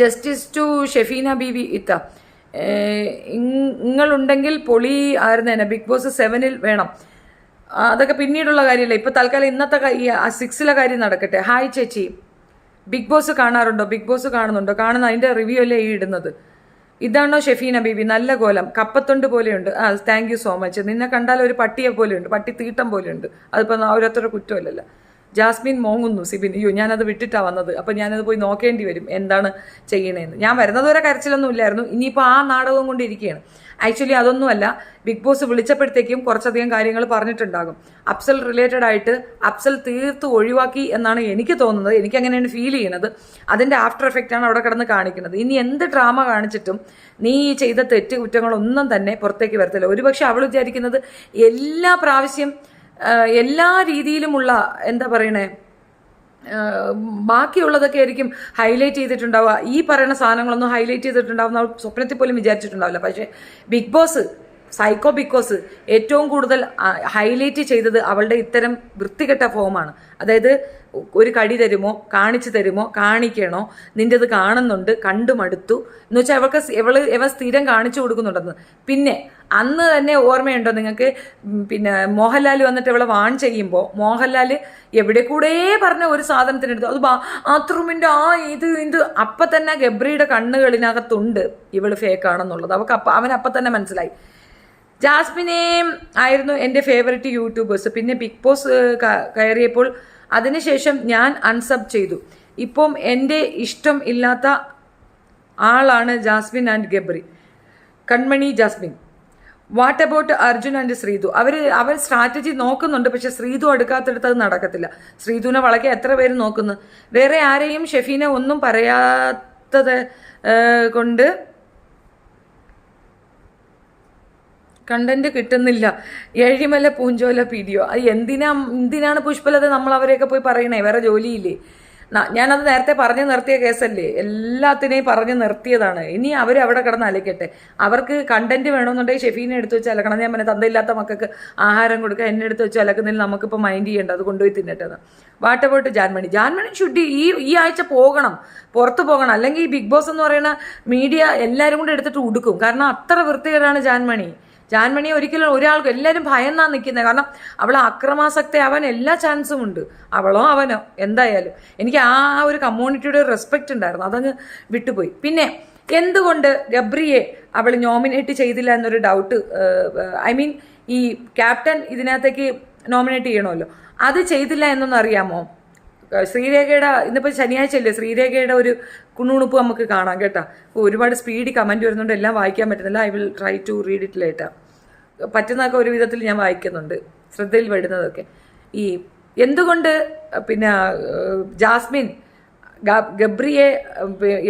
ജസ്റ്റിസ് ടു ഷെഫീന ബീവി ഇത്ത. നിങ്ങളുണ്ടെങ്കിൽ പൊളി ആയിരുന്നേനെ. ബിഗ് ബോസ് 7 വേണം. അതൊക്കെ പിന്നീടുള്ള കാര്യമല്ല. ഇപ്പൊ തൽക്കാലം ഇന്നത്തെ 6 കാര്യം നടക്കട്ടെ. ഹായ് ചേച്ചി, ബിഗ് ബോസ് കാണാറുണ്ടോ? ബിഗ് ബോസ് കാണുന്നുണ്ടോ? കാണുന്ന അതിന്റെ റിവ്യൂ അല്ലേ ഈ ഇടുന്നത്? ഇതാണോ ഷെഫീന ബീബി? നല്ല കോലം, കപ്പത്തൊണ്ട് പോലെയുണ്ട്. Thank you so much. നിന്നെ കണ്ടാൽ ഒരു പട്ടിയെ പോലെയുണ്ട്, പട്ടി തീട്ടം പോലെയുണ്ട്. അതിപ്പോൾ ഓരോരുത്തരുടെ കുറ്റമല്ലല്ലോ. ജാസ്മിൻ മോങ്ങുന്നു സിബിൻ. അയ്യോ, ഞാനത് വിട്ടിട്ടാണ് വന്നത്. അപ്പം ഞാനത് പോയി നോക്കേണ്ടി വരും എന്താണ് ചെയ്യണേന്ന്. ഞാൻ വരുന്നത് വരെ കരച്ചിലൊന്നും ഇല്ലായിരുന്നു. ഇനിയിപ്പോൾ ആ നാടകവും കൊണ്ടിരിക്കുകയാണ്. ആക്ച്വലി അതൊന്നുമല്ല, ബിഗ് ബോസ് വിളിച്ചപ്പോഴത്തേക്കും കുറച്ചധികം കാര്യങ്ങൾ പറഞ്ഞിട്ടുണ്ടാകും. അഫ്സൽ റിലേറ്റഡ് ആയിട്ട് അഫ്സൽ തീർത്ത് ഒഴിവാക്കി എന്നാണ് എനിക്ക് തോന്നുന്നത്. എനിക്ക് അങ്ങനെയാണ് ഫീൽ ചെയ്യുന്നത്. അതിൻ്റെ ആഫ്റ്റർ എഫക്റ്റാണ് അവിടെ കിടന്ന് കാണിക്കുന്നത്. ഇനി എന്ത് ഡ്രാമ കാണിച്ചിട്ടും നീ ചെയ്ത കുറ്റങ്ങളൊന്നും തന്നെ പുറത്തേക്ക് വരത്തില്ല. ഒരുപക്ഷെ അവൾ വിചാരിക്കുന്നത് എല്ലാ പ്രാവശ്യം എല്ലാ രീതിയിലുമുള്ള എന്താ പറയണേ ബാക്കിയുള്ളതൊക്കെ ആയിരിക്കും ഹൈലൈറ്റ് ചെയ്തിട്ടുണ്ടാവുക. ഈ പറയുന്ന സാധനങ്ങളൊന്നും ഹൈലൈറ്റ് ചെയ്തിട്ടുണ്ടാവുന്ന അവൾ സ്വപ്നത്തിൽ പോലും വിചാരിച്ചിട്ടുണ്ടാവില്ല. പക്ഷേ ബിഗ് ബോസ് ബിഗ് ബോസ് ഏറ്റവും കൂടുതൽ ഹൈലൈറ്റ് ചെയ്തത് അവളുടെ ഇത്തരം വൃത്തികെട്ട ഫോമാണ്. അതായത് ഒരു കടി തരുമോ, കാണിച്ചു തരുമോ, കാണിക്കണോ, നിൻ്റെത് കാണുന്നുണ്ട്, കണ്ടുമടുത്തു എന്ന് വെച്ചാൽ ഇവ സ്ഥിരം കാണിച്ചു കൊടുക്കുന്നുണ്ടെന്ന്. പിന്നെ അന്ന് തന്നെ ഓർമ്മയുണ്ടോ നിങ്ങൾക്ക്? പിന്നെ മോഹൻലാൽ വന്നിട്ട് ഇവളെ വാൺ ചെയ്യുമ്പോൾ മോഹൻലാൽ എവിടെ കൂടെ പറഞ്ഞ ഒരു സാധനത്തിനെടുത്തു, അത് ബാത്റൂമിൻ്റെ ഇത് അപ്പം തന്നെ ഗബ്രിയുടെ കണ്ണുകളിനകത്തുണ്ട് ഇവള് ഫേക്കാണെന്നുള്ളത്. അവനപ്പം തന്നെ മനസ്സിലായി. ജാസ്മിനെയും ആയിരുന്നു എൻ്റെ ഫേവററ്റ് യൂട്യൂബേഴ്സ്. പിന്നെ ബിഗ് ബോസ് കയറിയപ്പോൾ അതിനുശേഷം ഞാൻ അൺസബ് ചെയ്തു. ഇപ്പം എൻ്റെ ഇഷ്ടം ഇല്ലാത്ത ആളാണ് ജാസ്മിൻ ആൻഡ് ഗബ്രി. കൺമണി Jasmin. What about Arjun and Sreethu? അവർ സ്ട്രാറ്റജി നോക്കുന്നുണ്ട്. പക്ഷെ ശ്രീതു അടുക്കാത്തടുത്ത് അത് നടക്കത്തില്ല. ശ്രീതുവിനെ വളയ്ക്കാൻ എത്ര പേര് നോക്കുന്നു? വേറെ ആരെയും ഷെഫീന ഒന്നും പറയാത്തത് കൊണ്ട് കണ്ടന്റ് കിട്ടുന്നില്ല. ഏഴിമല പൂഞ്ചോല പീഡിയോ. അത് എന്തിനാണ് പുഷ്പലത നമ്മൾ അവരെയൊക്കെ പോയി പറയണേ? വേറെ ജോലിയില്ലേ? ഞാനത് നേരത്തെ പറഞ്ഞു നിർത്തിയ കേസല്ലേ? എല്ലാത്തിനെയും പറഞ്ഞു നിർത്തിയതാണ്. ഇനി അവിടെ കിടന്ന് അലക്കട്ടെ. അവർക്ക് കണ്ടന്റ് വേണമെന്നുണ്ടെങ്കിൽ ഷെഫീനെ എടുത്ത് വെച്ച് അലക്കണം. ഞാൻ പറഞ്ഞ തന്തയില്ലാത്ത മക്കൾക്ക് ആഹാരം കൊടുക്കുക, എന്നെ എടുത്ത് വെച്ച് അലക്കുന്നതിൽ നമുക്കിപ്പോൾ മൈൻഡ് ചെയ്യേണ്ട, അത് കൊണ്ടുപോയി തിന്നട്ടെന്ന്. വാട്ട് അബൌട്ട് ജാൻമണി ഷുഡ് ഈ ആഴ്ച പോകണം, പുറത്ത് പോകണം. അല്ലെങ്കിൽ ഈ ബിഗ് ബോസ് എന്ന് പറയുന്ന മീഡിയ എല്ലാവരും കൂടെ എടുത്തിട്ട് ഉടുക്കും. കാരണം അത്ര വൃത്തികേടാണ് ജാൻമണി ഒരിക്കലും ഒരാൾക്ക് എല്ലാവരും ഭയന്നാണ് നിൽക്കുന്നത്. കാരണം അവൾ അക്രമാസക്തി ആവാൻ എല്ലാ ചാൻസും ഉണ്ട്. അവളോ അവനോ എന്തായാലും എനിക്ക് ആ ഒരു കമ്മ്യൂണിറ്റിയുടെ ഒരു റെസ്പെക്റ്റ് ഉണ്ടായിരുന്നു, അതങ്ങ് വിട്ടുപോയി. പിന്നെ എന്തുകൊണ്ട് ഗബ്രിയെ അവൾ നോമിനേറ്റ് ചെയ്തില്ല എന്നൊരു ഡൗട്ട്. ഐ മീൻ ഈ ക്യാപ്റ്റൻ ഇതിനകത്തേക്ക് നോമിനേറ്റ് ചെയ്യണമല്ലോ, അത് ചെയ്തില്ല എന്നൊന്നും അറിയാമോ? ശ്രീരേഖയുടെ ഇന്നിപ്പോൾ ശനിയാഴ്ച അല്ലേ, ശ്രീരേഖയുടെ ഒരു കുണുണുപ്പ് നമുക്ക് കാണാം കേട്ടോ. ഒരുപാട് സ്പീഡ് കമൻറ്റ് വരുന്നുണ്ട്, എല്ലാം വായിക്കാൻ പറ്റുന്നില്ല. I will try to read it later. പറ്റുന്നതൊക്കെ ഒരു വിധത്തിൽ ഞാൻ വായിക്കുന്നുണ്ട്, ശ്രദ്ധയിൽ വരുന്നതൊക്കെ. ഈ എന്തുകൊണ്ട് പിന്നെ ജാസ്മിൻ ഗബ്രിയെ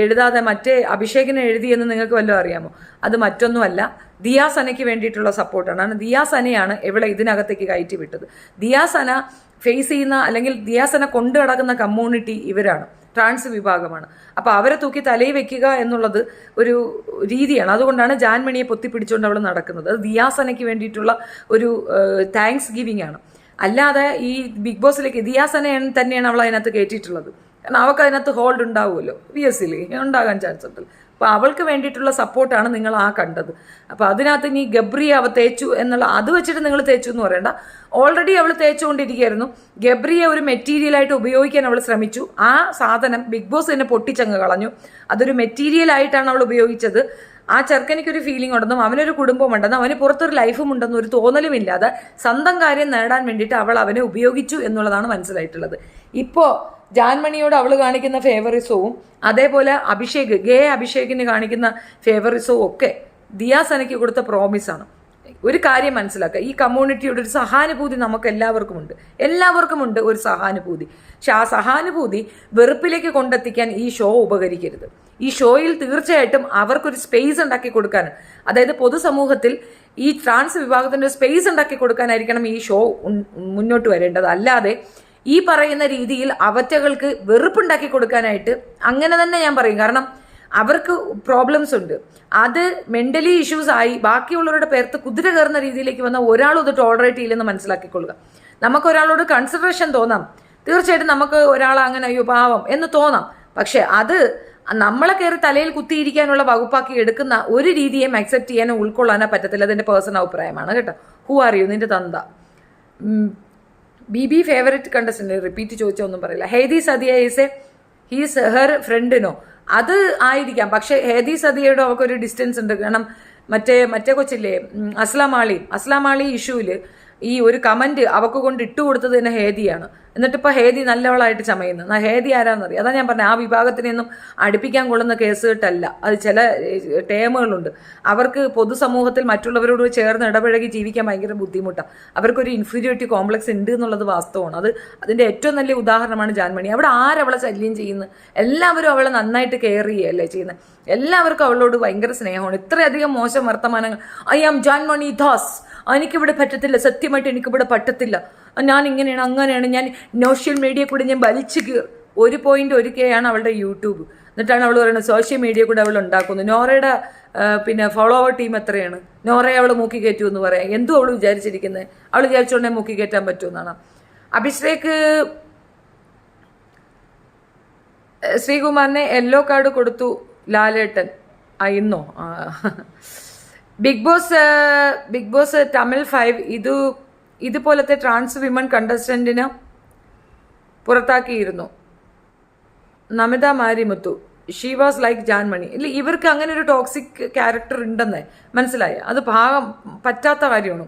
എഴുതാതെ മറ്റേ അഭിഷേകിനെ എഴുതിയെന്ന് നിങ്ങൾക്ക് വല്ലതും അറിയാമോ? അത് മറ്റൊന്നുമല്ല, ദിയാസനയ്ക്ക് വേണ്ടിയിട്ടുള്ള സപ്പോർട്ടാണ്. ദിയാസനയാണ് ഇവളെ ഇതിനകത്തേക്ക് കയറ്റി വിട്ടത്. ദിയാസന ഫേസ് ചെയ്യുന്ന അല്ലെങ്കിൽ ദിയാസന കൊണ്ടു നടക്കുന്ന കമ്മ്യൂണിറ്റി ഇവരാണ്, ട്രാൻസ് വിഭാഗമാണ്. അപ്പോൾ അവരെ തൂക്കി തലയിൽ വെക്കുക എന്നുള്ളത് ഒരു രീതിയാണ്. അതുകൊണ്ടാണ് ജാൻമണിയെ പൊത്തിപ്പിടിച്ചുകൊണ്ട് അവൾ നടക്കുന്നത്. അത് ദിയാസനയ്ക്ക് വേണ്ടിയിട്ടുള്ള ഒരു താങ്ക്സ് ഗിവിങ് ആണ്. അല്ലാതെ ഈ ബിഗ് ബോസിലേക്ക് ദിയാസന തന്നെയാണ് അവൾ അതിനകത്ത് കയറ്റിയിട്ടുള്ളത്. കാരണം അവൾക്ക് അതിനകത്ത് ഹോൾഡ് ഉണ്ടാവുമല്ലോ, വിയസിലി ഉണ്ടാകാൻ ചാൻസ് ഉണ്ടല്ലോ. അപ്പോൾ അവൾക്ക് വേണ്ടിയിട്ടുള്ള സപ്പോർട്ടാണ് നിങ്ങൾ കണ്ടത്. അപ്പോൾ അതിനകത്ത് ഇനി ഗബ്രിയെ അവ തേച്ചു എന്നുള്ള അത് വെച്ചിട്ട് നിങ്ങൾ തേച്ചു എന്ന് പറയണ്ട. ഓൾറെഡി അവൾ തേച്ചുകൊണ്ടിരിക്കുകയായിരുന്നു. ഗബ്രിയെ ഒരു മെറ്റീരിയലായിട്ട് ഉപയോഗിക്കാൻ അവൾ ശ്രമിച്ചു. ആ സാധനം ബിഗ് ബോസ് തന്നെ പൊട്ടിച്ചങ്ങ് കളഞ്ഞു. അതൊരു മെറ്റീരിയലായിട്ടാണ് അവൾ ഉപയോഗിച്ചത്. ആ ചെറുക്കനിക്കൊരു ഫീലിംഗ് ഉണ്ടെന്നും അവനൊരു കുടുംബം ഉണ്ടെന്നും അവന് പുറത്തൊരു ലൈഫും ഉണ്ടെന്നും ഒരു തോന്നലുമില്ലാതെ സ്വന്തം കാര്യം നേടാൻ വേണ്ടിയിട്ട് അവൾ അവനെ ഉപയോഗിച്ചു എന്നുള്ളതാണ് മനസ്സിലായിട്ടുള്ളത്. ഇപ്പോൾ ജാൻമണിയോട് അവൾ കാണിക്കുന്ന ഫേവറിസവും അതേപോലെ അഭിഷേകിന് കാണിക്കുന്ന ഫേവറിസവും ഒക്കെ ദിയാസനയ്ക്ക് കൊടുത്ത പ്രോമിസാണ്. ഒരു കാര്യം മനസ്സിലാക്കുക, ഈ കമ്മ്യൂണിറ്റിയുടെ ഒരു സഹാനുഭൂതി നമുക്ക് എല്ലാവർക്കും ഉണ്ട് ഒരു സഹാനുഭൂതി. പക്ഷെ ആ സഹാനുഭൂതി വെറുപ്പിലേക്ക് കൊണ്ടെത്തിക്കാൻ ഈ ഷോ ഉപകരിക്കരുത്. ഈ ഷോയിൽ തീർച്ചയായിട്ടും അവർക്കൊരു സ്പേസ് ഉണ്ടാക്കി കൊടുക്കാൻ, അതായത് പൊതുസമൂഹത്തിൽ ഈ ട്രാൻസ് വിഭാഗത്തിന്റെ സ്പേസ് ഉണ്ടാക്കി കൊടുക്കാനായിരിക്കണം ഈ ഷോ മുന്നോട്ട് വരേണ്ടത്. അല്ലാതെ ഈ പറയുന്ന രീതിയിൽ അവറ്റകൾക്ക് വെറുപ്പുണ്ടാക്കി കൊടുക്കാനായിട്ട് അങ്ങനെ തന്നെ ഞാൻ പറയും. കാരണം അവർക്ക് പ്രോബ്ലംസ് ഉണ്ട്, അത് മെന്റലി ഇഷ്യൂസ് ആയി ബാക്കിയുള്ളവരുടെ പേർത്ത് കുതിര കയറുന്ന രീതിയിലേക്ക് വന്ന ഒരാളും ഇത് ടോളറേറ്റ് ചെയ്യില്ലെന്ന് മനസ്സിലാക്കിക്കൊള്ളുക. നമുക്ക് ഒരാളോട് കൺസിഡറേഷൻ തോന്നാം, തീർച്ചയായിട്ടും നമുക്ക് ഒരാൾ അങ്ങനെ അയ്യോ പാവം എന്ന് തോന്നാം. പക്ഷെ അത് നമ്മളെ കയറി തലയിൽ കുത്തിയിരിക്കാനുള്ള വകുപ്പാക്കി എടുക്കുന്ന ഒരു രീതിയും അക്സെപ്റ്റ് ചെയ്യാനോ ഉൾക്കൊള്ളാനോ പറ്റത്തില്ല. അതെന്റെ പേഴ്സണൽ അഭിപ്രായമാണ് കേട്ടോ. ഹു ആർ യു, നിന്റെ തന്ത. ബി ഫേവറേറ്റ് കണ്ടസ്റ്റന്റ് റിപ്പീറ്റ് ചോദിച്ചാൽ ഒന്നും പറയില്ല. ഹേദി സദിയ ഹീസ് ഹെർ ഫ്രണ്ടിനോ, അത് ആയിരിക്കാം. പക്ഷെ ഹേദി സദിയയുടെ അവൾക്കൊരു ഡിസ്റ്റൻസ് ഉണ്ട്. കാരണം മറ്റേ കൊച്ചില്ലേ അസ്ലാമാളി ഇഷ്യൂവിൽ ഈ ഒരു കമന്റ് അവക്ക് കൊണ്ട് ഇട്ടു കൊടുത്തത് തന്നെ ഹേദിയാണ്. എന്നിട്ടിപ്പോൾ ഹേദി നല്ലവളായിട്ട് ചമയുന്നു. ഹേദി ആരാന്നറിയാം. അതാ ഞാൻ പറഞ്ഞത്, ആ വിഭാഗത്തിനെയൊന്നും അടുപ്പിക്കാൻ കൊള്ളുന്ന കേസ് കെട്ടല്ല. അത് ചില ടേമുകളുണ്ട്. അവർക്ക് പൊതുസമൂഹത്തിൽ മറ്റുള്ളവരോട് ചേർന്ന് ഇടപഴകി ജീവിക്കാൻ ഭയങ്കര ബുദ്ധിമുട്ടാണ്. അവർക്കൊരു ഇൻഫീരിയോറിറ്റി കോംപ്ലക്സ് ഉണ്ട് എന്നുള്ളത് വാസ്തവമാണ്. അതിന്റെ ഏറ്റവും നല്ല ഉദാഹരണമാണ് ജാൻമണി. അവിടെ ആരവളെ ശല്യം ചെയ്യുന്നത്? എല്ലാവരും അവളെ നന്നായിട്ട് കെയർ ചെയ്യുകയല്ലേ ചെയ്യുന്നത്. എല്ലാവർക്കും അവളോട് ഭയങ്കര സ്നേഹമാണ്. ഇത്രയധികം മോശം വർത്തമാനങ്ങൾ, ഐ ആം ജാൻമണി ദാസ്, എനിക്കിവിടെ പറ്റത്തില്ല, സത്യമായിട്ട് എനിക്കിവിടെ പറ്റത്തില്ല, ഞാൻ ഇങ്ങനെയാണ് അങ്ങനെയാണ്, ഞാൻ സോഷ്യൽ മീഡിയ കൂടെ ഞാൻ വലിച്ചു കീറും. 1.1K അവളുടെ യൂട്യൂബ്. എന്നിട്ടാണ് അവൾ പറയുന്നത് സോഷ്യൽ മീഡിയ കൂടെ അവൾ ഉണ്ടാക്കുന്നു. നോറയുടെ ഫോളോവർ ടീം എത്രയാണ്? നോറയെ അവൾ മൂക്കി കയറ്റുമെന്ന് പറയാം. എന്തും അവൾ വിചാരിച്ചിരിക്കുന്നത്? അവൾ വിചാരിച്ചുകൊണ്ടേ മൂക്കി കയറ്റാൻ പറ്റുമെന്നാണ്. അഭിഷേക് ശ്രീകുമാറിനെ യെല്ലോ കാർഡ് കൊടുത്തു ലാലേട്ടൻ. ഇന്നോ? ബിഗ് ബോസ് തമിഴ് 5 ഇതുപോലത്തെ ട്രാൻസ് വിമൺ കണ്ടസ്റ്റന്റിന് പുറത്താക്കിയിരുന്നു. Namitha Marimuthu, she was like Jaanmoni. ഇല്ല, ഇവർക്ക് അങ്ങനെ ഒരു ടോക്സിക് ക്യാരക്ടർ ഉണ്ടെന്ന് മനസ്സിലായി. അത് പറ്റാത്ത കാര്യമാണ്.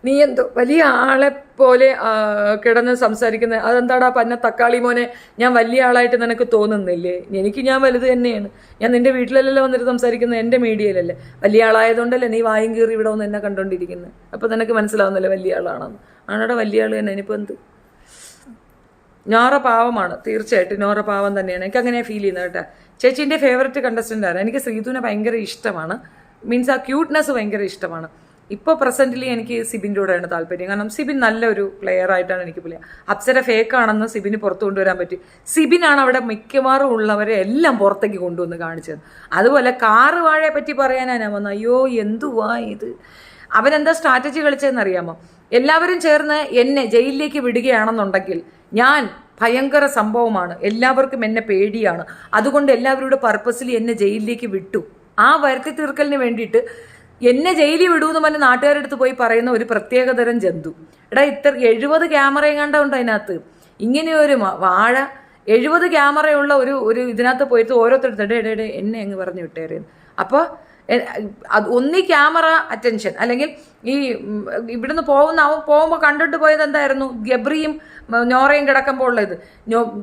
നീ എന്തോ വലിയ ആളെ പോലെ കിടന്ന് സംസാരിക്കുന്നത്, അതെന്താടാ പന്ന തക്കാളി മോനെ, ഞാൻ വലിയ ആളായിട്ട് നിനക്ക് തോന്നുന്നില്ലേ? ഞാൻ വലുത് തന്നെയാണ്. ഞാൻ നിന്റെ വീട്ടിലല്ലല്ലോ വന്നിട്ട് സംസാരിക്കുന്നത്, എൻ്റെ മീഡിയയിലല്ലേ. വലിയ ആളായതുകൊണ്ടല്ലേ നീ വായും കീറി ഇവിടെ വന്ന് എന്നെ കണ്ടോണ്ടിരിക്കുന്നത്. അപ്പൊ നിനക്ക് മനസ്സിലാവുന്നല്ലേ വലിയ ആളാണെന്ന്. ആണോടെ വലിയ ആൾ തന്നെ. ഇനിയിപ്പോൾ എന്ത്? നോറ പാവമാണ്, തീർച്ചയായിട്ടും നോറ പാവം തന്നെയാണ്. എനിക്ക് അങ്ങനെ ഫീൽ ചെയ്യുന്നത് കേട്ടോ. ചേച്ചീൻ്റെ ഫേവററ്റ് കണ്ടസ്റ്റന്റ് ആണ്. എനിക്ക് ശ്രീധുവിനെ ഭയങ്കര ഇഷ്ടമാണ്. മീൻസ് ആ ക്യൂട്ട്നെസ് ഭയങ്കര ഇഷ്ടമാണ്. ഇപ്പോൾ പ്രസന്റ്ലി എനിക്ക് സിബിൻ്റെ കൂടെയാണ് താല്പര്യം. കാരണം സിബിൻ നല്ലൊരു പ്ലെയർ ആയിട്ടാണ് എനിക്ക് പുള്ളിയ. അപ്സര ഫേക്ക് ആണെന്ന് സിബിന് പുറത്തു കൊണ്ടുവരാൻ പറ്റി. സിബിനാണ് അവിടെ മിക്കവാറും ഉള്ളവരെ എല്ലാം പുറത്തേക്ക് കൊണ്ടുവന്ന് കാണിച്ചത്. അതുപോലെ കാറ് വാഴയെ പറ്റി പറയാനാണ് വന്നത്. അയ്യോ എന്തുവാ ഇത്? അവനെന്താ സ്ട്രാറ്റജി കളിച്ചതെന്നറിയാമോ? എല്ലാവരും ചേർന്ന് എന്നെ ജയിലിലേക്ക് വിടുകയാണെന്നുണ്ടെങ്കിൽ ഞാൻ ഭയങ്കര സംഭവമാണ്, എല്ലാവർക്കും എന്നെ പേടിയാണ്, അതുകൊണ്ട് എല്ലാവരുടെ പർപ്പസിൽ എന്നെ ജയിലിലേക്ക് വിട്ടു. ആ വരുത്തി തീർക്കലിന് വേണ്ടിയിട്ട് എന്നെ ജയിലിൽ വിടൂന്ന് പറഞ്ഞ് നാട്ടുകാരെടുത്ത് പോയി പറയുന്ന ഒരു പ്രത്യേകതരം ജന്തു. എടാ 70 ക്യാമറ എങ്ങാണ്ട ഉണ്ട് അതിനകത്ത്. ഇങ്ങനെ ഒരു വാഴ 70 ക്യാമറയുള്ള ഒരു ഇതിനകത്ത് പോയിട്ട് ഓരോരുത്തരുടെ എന്നെ അങ്ങ് പറഞ്ഞു വിട്ടേറിയത്. അപ്പോൾ ഒന്നീ ക്യാമറ അറ്റൻഷൻ, അല്ലെങ്കിൽ ഈ ഇവിടുന്ന് പോകുമ്പോൾ കണ്ടിട്ട് പോയത് എന്തായിരുന്നു? ഗബ്രിയും നോറയും കിടക്കുമ്പോൾ ഉള്ളത്.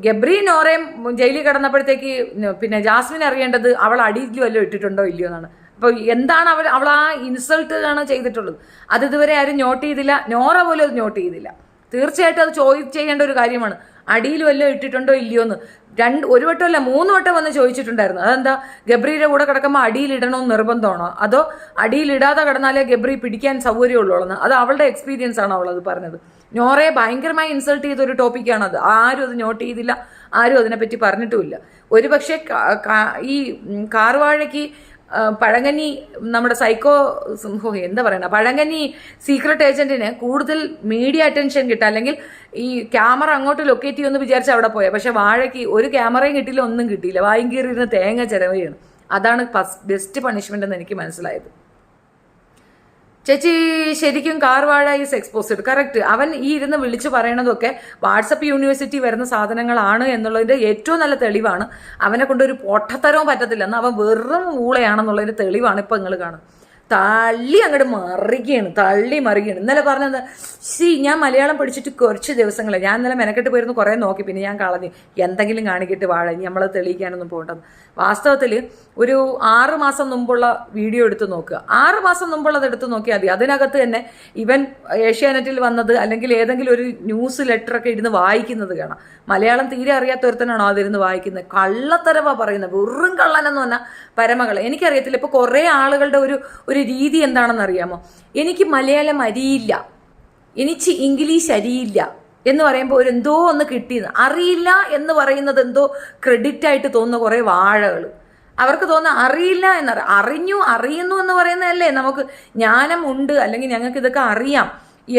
ഗബ്രിയും നോറയും ജയിലിൽ കിടന്നപ്പോഴത്തേക്ക് പിന്നെ ജാസ്മിൻ അറിയേണ്ടത് അവൾ അടിയിൽ വല്ലതും ഇട്ടിട്ടുണ്ടോ ഇല്ലയോ എന്നാണ്. അപ്പോൾ എന്താണ് അവൾ ആ ഇൻസൾട്ട് ആണ് ചെയ്തിട്ടുള്ളത്. അത് ഇതുവരെ ആരും നോട്ട് ചെയ്തില്ല. നോറ പോലും അത് നോട്ട് ചെയ്തില്ല. തീർച്ചയായിട്ടും അത് ചെയ്യേണ്ട ഒരു കാര്യമാണ്. അടിയിൽ വല്ലതും ഇട്ടിട്ടുണ്ടോ ഇല്ലയോ എന്ന് ഒരു വട്ടമല്ല 3 വട്ടം വന്ന് ചോദിച്ചിട്ടുണ്ടായിരുന്നു. അതെന്താ ഗബ്രിയുടെ കൂടെ കിടക്കുമ്പോൾ അടിയിലിടണമെന്ന് നിർബന്ധമാണോ, അതോ അടിയിലിടാതെ കിടന്നാലേ ഗബ്രി പിടിക്കാൻ സൗകര്യമുള്ളൂന്ന്? അത് അവളുടെ എക്സ്പീരിയൻസ് ആണ് അവളത് പറഞ്ഞത്. നോറയെ ഭയങ്കരമായി ഇൻസൾട്ട് ചെയ്ത ഒരു ടോപ്പിക്കാണത്. ആരും അത് നോട്ട് ചെയ്തില്ല, ആരും അതിനെപ്പറ്റി പറഞ്ഞിട്ടുമില്ല. ഒരുപക്ഷെ ഈ കാർവാഴയ്ക്ക് പഴങ്കഞ്ഞി നമ്മുടെ എന്താ പറയണ പഴങ്കഞ്ഞി സീക്രട്ട് ഏജന്റിന് കൂടുതൽ മീഡിയ അറ്റൻഷൻ കിട്ടുക, അല്ലെങ്കിൽ ഈ ക്യാമറ അങ്ങോട്ട് ലൊക്കേറ്റ് ചെയ്യുമെന്ന് വിചാരിച്ച് അവിടെ പോയാൽ. പക്ഷെ വാഴയ്ക്ക് ഒരു ക്യാമറയും കിട്ടിയില്ല, ഒന്നും കിട്ടിയില്ല. വായും കീറിയിരുന്ന് തേങ്ങ ചിരവുകയാണ്. അതാണ് ബെസ്റ്റ് പണിഷ്മെന്റ് എന്ന് എനിക്ക് മനസ്സിലായത്. ചേച്ചി ശരിക്കും കാർവാഴ ഈസ് എക്സ്പോസ്ഡ്. കറക്റ്റ്. അവൻ ഈ ഇരുന്ന് വിളിച്ചു പറയണതൊക്കെ വാട്സപ്പ് യൂണിവേഴ്സിറ്റി വരുന്ന സാധനങ്ങളാണ് എന്നുള്ളതിന്റെ ഏറ്റവും നല്ല തെളിവാണ്. അവനെ കൊണ്ടൊരു പൊട്ടത്തരവും പറ്റത്തില്ല എന്ന് അവൻ വെറും ഊളയാണെന്നുള്ളതിന്റെ തെളിവാണ് ഇപ്പൊ നിങ്ങൾ കാണുന്നത്. തള്ളി അങ്ങോട്ട് തള്ളി മറിയുകയാണ്. ഇന്നലെ പറഞ്ഞത് ഞാൻ മലയാളം പഠിച്ചിട്ട് കുറച്ച് ദിവസങ്ങളെ ഞാൻ ഇന്നലെ മെനക്കെട്ട് പോയിരുന്നു, കുറേ നോക്കി, പിന്നെ ഞാൻ കളഞ്ഞു. എന്തെങ്കിലും കാണിക്കിട്ട് വാഴ, ഇനി നമ്മളത് തെളിയിക്കാനൊന്നും പോകേണ്ടത്. വാസ്തവത്തിൽ ഒരു 6 മാസം മുമ്പുള്ള വീഡിയോ എടുത്ത് നോക്കുക, 6 മാസം മുമ്പുള്ളത് എടുത്ത് നോക്കിയാൽ മതി. അതിനകത്ത് തന്നെ ഇവൻ ഏഷ്യാനെറ്റിൽ വന്നത് അല്ലെങ്കിൽ ഏതെങ്കിലും ഒരു ന്യൂസ് ലെറ്ററൊക്കെ ഇരുന്ന് വായിക്കുന്നത് കാണാം. മലയാളം തീരെ അറിയാത്ത ഒരുത്തനാണോ അതിരുന്ന് വായിക്കുന്നത്? കള്ളത്തരവാ പറയുന്നത്, വെറും കള്ളനെന്ന് പറഞ്ഞാൽ പരമകള. എനിക്കറിയത്തില്ല ഇപ്പോൾ കുറേ ആളുകളുടെ ഒരു രീതി എന്താണെന്ന് അറിയാമോ? എനിക്ക് മലയാളം അറിയില്ല, എനിക്ക് ഇംഗ്ലീഷ് അറിയില്ല എന്ന് പറയുമ്പോൾ ഒരു എന്തോ ഒന്ന് കിട്ടിയെന്ന്. അറിയില്ല എന്ന് പറയുന്നത് എന്തോ ക്രെഡിറ്റ് ആയിട്ട് തോന്നുന്ന കുറേ വാഴകൾ. അവർക്ക് തോന്നുന്ന അറിയില്ല അറിയുന്നു എന്ന് പറയുന്നതല്ലേ നമുക്ക് ജ്ഞാനം ഉണ്ട്, അല്ലെങ്കിൽ ഞങ്ങൾക്ക് ഇതൊക്കെ അറിയാം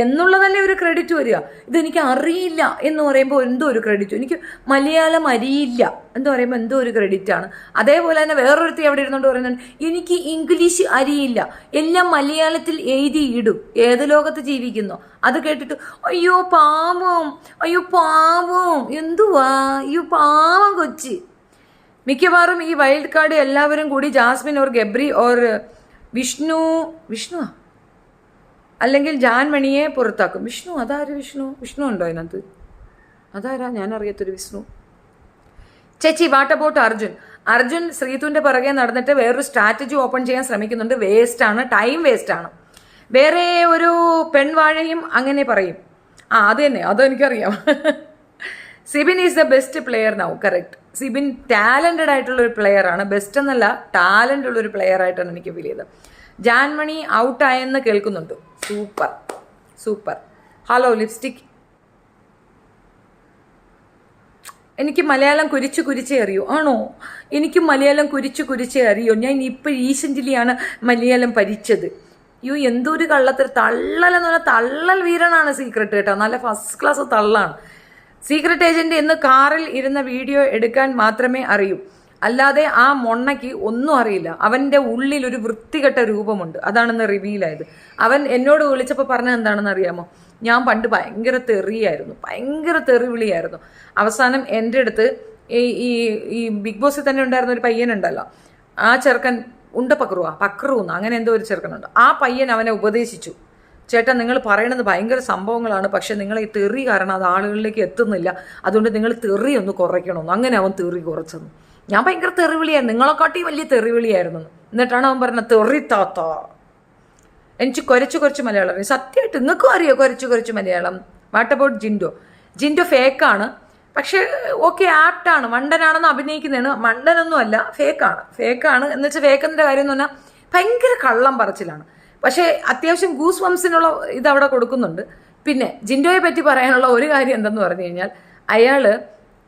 എന്നുള്ളതല്ലേ ഒരു ക്രെഡിറ്റ് വരിക. ഇതെനിക്ക് അറിയില്ല എന്ന് പറയുമ്പോൾ എന്തോ ഒരു ക്രെഡിറ്റ്. എനിക്ക് മലയാളം അറിയില്ല എന്ന് പറയുമ്പോൾ എന്തോ ഒരു ക്രെഡിറ്റാണ്. അതേപോലെ തന്നെ വേറൊരുത്തി അവിടെ ഇരുന്നുകൊണ്ട് പറയുന്നുണ്ട് എനിക്ക് ഇംഗ്ലീഷ് അറിയില്ല, എല്ലാം മലയാളത്തിൽ എഴുതിയിടും. ഏത് ലോകത്ത് ജീവിക്കുന്നോ? അത് കേട്ടിട്ട് അയ്യോ പാവം, എന്തുവാ അയ്യോ പാവം കൊച്ച്. മിക്കവാറും ഈ വൈൽഡ് കാർഡ് എല്ലാവരും കൂടി ജാസ്മിൻ ഓർ ഗബ്രി ഓർ വിഷ്ണുവാ അല്ലെങ്കിൽ ജാൻമണിയെ പുറത്താക്കും. അതാര് വിഷ്ണു ഉണ്ടോ അതിനകത്ത്? അതാരാ? ഞാൻ അറിയാത്തൊരു വിഷ്ണു. ചേച്ചി വാട്ട് അബൌട്ട് അർജുൻ ശ്രീതുവിൻ്റെ പിറകെ നടന്നിട്ട് വേറൊരു സ്ട്രാറ്റജി ഓപ്പൺ ചെയ്യാൻ ശ്രമിക്കുന്നുണ്ട്. വേസ്റ്റാണ്, ടൈം വേസ്റ്റാണ്. വേറെ ഒരു പെൺവാഴയും അങ്ങനെ പറയും. അത് തന്നെ, അതെനിക്കറിയാം. Sibin is the best player now. Correct. Sibin talented ആയിട്ടുള്ള ഒരു പ്ലെയർ ആണ്. ബെസ്റ്റ് എന്നല്ല, ടാലൻ്റ് ഉള്ള ഒരു പ്ലെയർ ആയിട്ടാണ് എനിക്ക് ഫീൽ ചെയ്തത്. ജാൻമണി ഔട്ടായെന്ന് കേൾക്കുന്നുണ്ട്. സൂപ്പർ. Hello lipstick. എനിക്ക് മലയാളം കുരിച്ചേ അറിയൂ. ആണോ? എനിക്ക് മലയാളം കുരിച്ചേ അറിയോ. ഞാൻ ഇപ്പോൾ റീസെൻ്റ്ലിയാണ് മലയാളം പഠിച്ചത്. എന്തൊരു തള്ളലെന്ന് പറഞ്ഞാൽ തള്ളൽ വീരനാണ് സീക്രട്ട് കേട്ടോ. നല്ല ഫസ്റ്റ് ക്ലാസ് തള്ളാണ്. സീക്രട്ട് ഏജന്റ് എന്ന് കാറിൽ ഇരുന്ന വീഡിയോ എടുക്കാൻ മാത്രമേ അറിയൂ, അല്ലാതെ ആ മൊണ്ണയ്ക്ക് ഒന്നും അറിയില്ല. അവൻ്റെ ഉള്ളിൽ ഒരു വൃത്തികെട്ട രൂപമുണ്ട്, അതാണെന്ന് റിവീലായത്. അവൻ എന്നോട് വിളിച്ചപ്പോൾ പറഞ്ഞത് എന്താണെന്ന് അറിയാമോ? ഞാൻ പണ്ട് ഭയങ്കര തെറിവിളിയായിരുന്നു. അവസാനം എൻ്റെ അടുത്ത് ഈ ബിഗ് ബോസിൽ തന്നെ ഉണ്ടായിരുന്ന ഒരു പയ്യനുണ്ടല്ലോ, ആ ചെറുക്കൻ പക്രുന്ന് അങ്ങനെ എന്തോ ഒരു ചെറുക്കനുണ്ട്. ആ പയ്യൻ അവനെ ഉപദേശിച്ചു, ചേട്ടാ നിങ്ങൾ പറയണത് ഭയങ്കര സംഭവങ്ങളാണ്, പക്ഷെ നിങ്ങൾ ഈ തെറി കാരണം അത് ആളുകളിലേക്ക് എത്തുന്നില്ല, അതുകൊണ്ട് നിങ്ങൾ തെറി ഒന്ന് കുറയ്ക്കണമെന്ന്. അങ്ങനെ അവൻ തെറി കുറച്ചെന്ന്. ഞാൻ ഭയങ്കര തെറിവിളിയായിരുന്നു, നിങ്ങളെക്കാട്ടി വലിയ തെറിവിളിയായിരുന്നു. എന്നിട്ടാണ് അവൻ പറഞ്ഞത് തെറി താത്ത. എനിക്ക് കുറച്ച് മലയാളം അറിയാം. സത്യമായിട്ട് നിങ്ങൾക്കും അറിയോ കുറച്ച് മലയാളം? വാട്ട് അബൌട്ട് ജിൻഡോ ഫേക്കാണ്, പക്ഷെ ഓക്കെ ആപ്റ്റാണ്. മണ്ടനാണെന്ന് അഭിനയിക്കുന്നതാണ്, മണ്ടനൊന്നും അല്ല, ഫേക്കാണ് എന്ന് വെച്ചാൽ ഫേക്കിൻ്റെ കാര്യം എന്ന് പറഞ്ഞാൽ ഭയങ്കര കള്ളം പറച്ചിലാണ്. പക്ഷേ അത്യാവശ്യം ഗൂസ് വംസിനുള്ള ഇത് അവിടെ കൊടുക്കുന്നുണ്ട്. പിന്നെ ജിൻഡോയെ പറ്റി പറയാനുള്ള ഒരു കാര്യം എന്തെന്ന് പറഞ്ഞു കഴിഞ്ഞാൽ, അയാൾ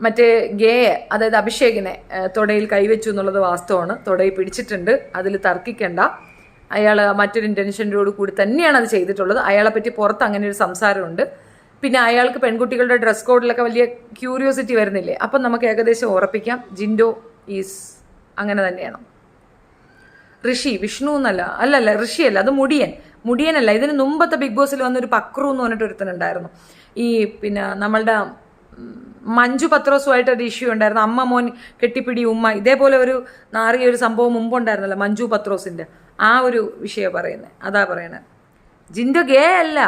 മറ്റേ അതായത് അഭിഷേകിനെ തൊടയിൽ കൈവച്ചു എന്നുള്ളത് വാസ്തവമാണ്. തൊടയിൽ പിടിച്ചിട്ടുണ്ട്, അതിൽ തർക്കിക്കേണ്ട. അയാൾ മറ്റൊരു ഇൻറ്റൻഷനോട് കൂടി തന്നെയാണ് അത് ചെയ്തിട്ടുള്ളത്. അയാളെ പറ്റി പുറത്ത് അങ്ങനെ ഒരു സംസാരമുണ്ട്. പിന്നെ അയാൾക്ക് പെൺകുട്ടികളുടെ ഡ്രസ് കോഡിലൊക്കെ വലിയ ക്യൂരിയോസിറ്റി വരുന്നില്ലേ? അപ്പം നമുക്ക് ഏകദേശം ഉറപ്പിക്കാം ജിൻഡോ ഈസ് അങ്ങനെ തന്നെയാണ്. വിഷ്ണു എന്നല്ല, അല്ലല്ല ഋഷിയല്ല, അത് മുടിയനല്ല. ഇതിന് മുമ്പത്തെ ബിഗ് ബോസിൽ വന്നൊരു പക്രു എന്ന് പറഞ്ഞിട്ട് ഒരുത്തനുണ്ടായിരുന്നു. പിന്നെ നമ്മളുടെ മഞ്ജു പത്രോസുമായിട്ടൊരു ഇഷ്യൂ ഉണ്ടായിരുന്നു, അമ്മ മോൻ കെട്ടിപ്പിടി ഉമ്മ. ഇതേപോലെ ഒരു നാറിയ ഒരു സംഭവം മുമ്പുണ്ടായിരുന്നല്ലോ മഞ്ജു പത്രോസിൻ്റെ. ആ ഒരു വിഷയം പറയുന്നത്, അതാ പറയണത്. ജിൻഡോ അല്ല.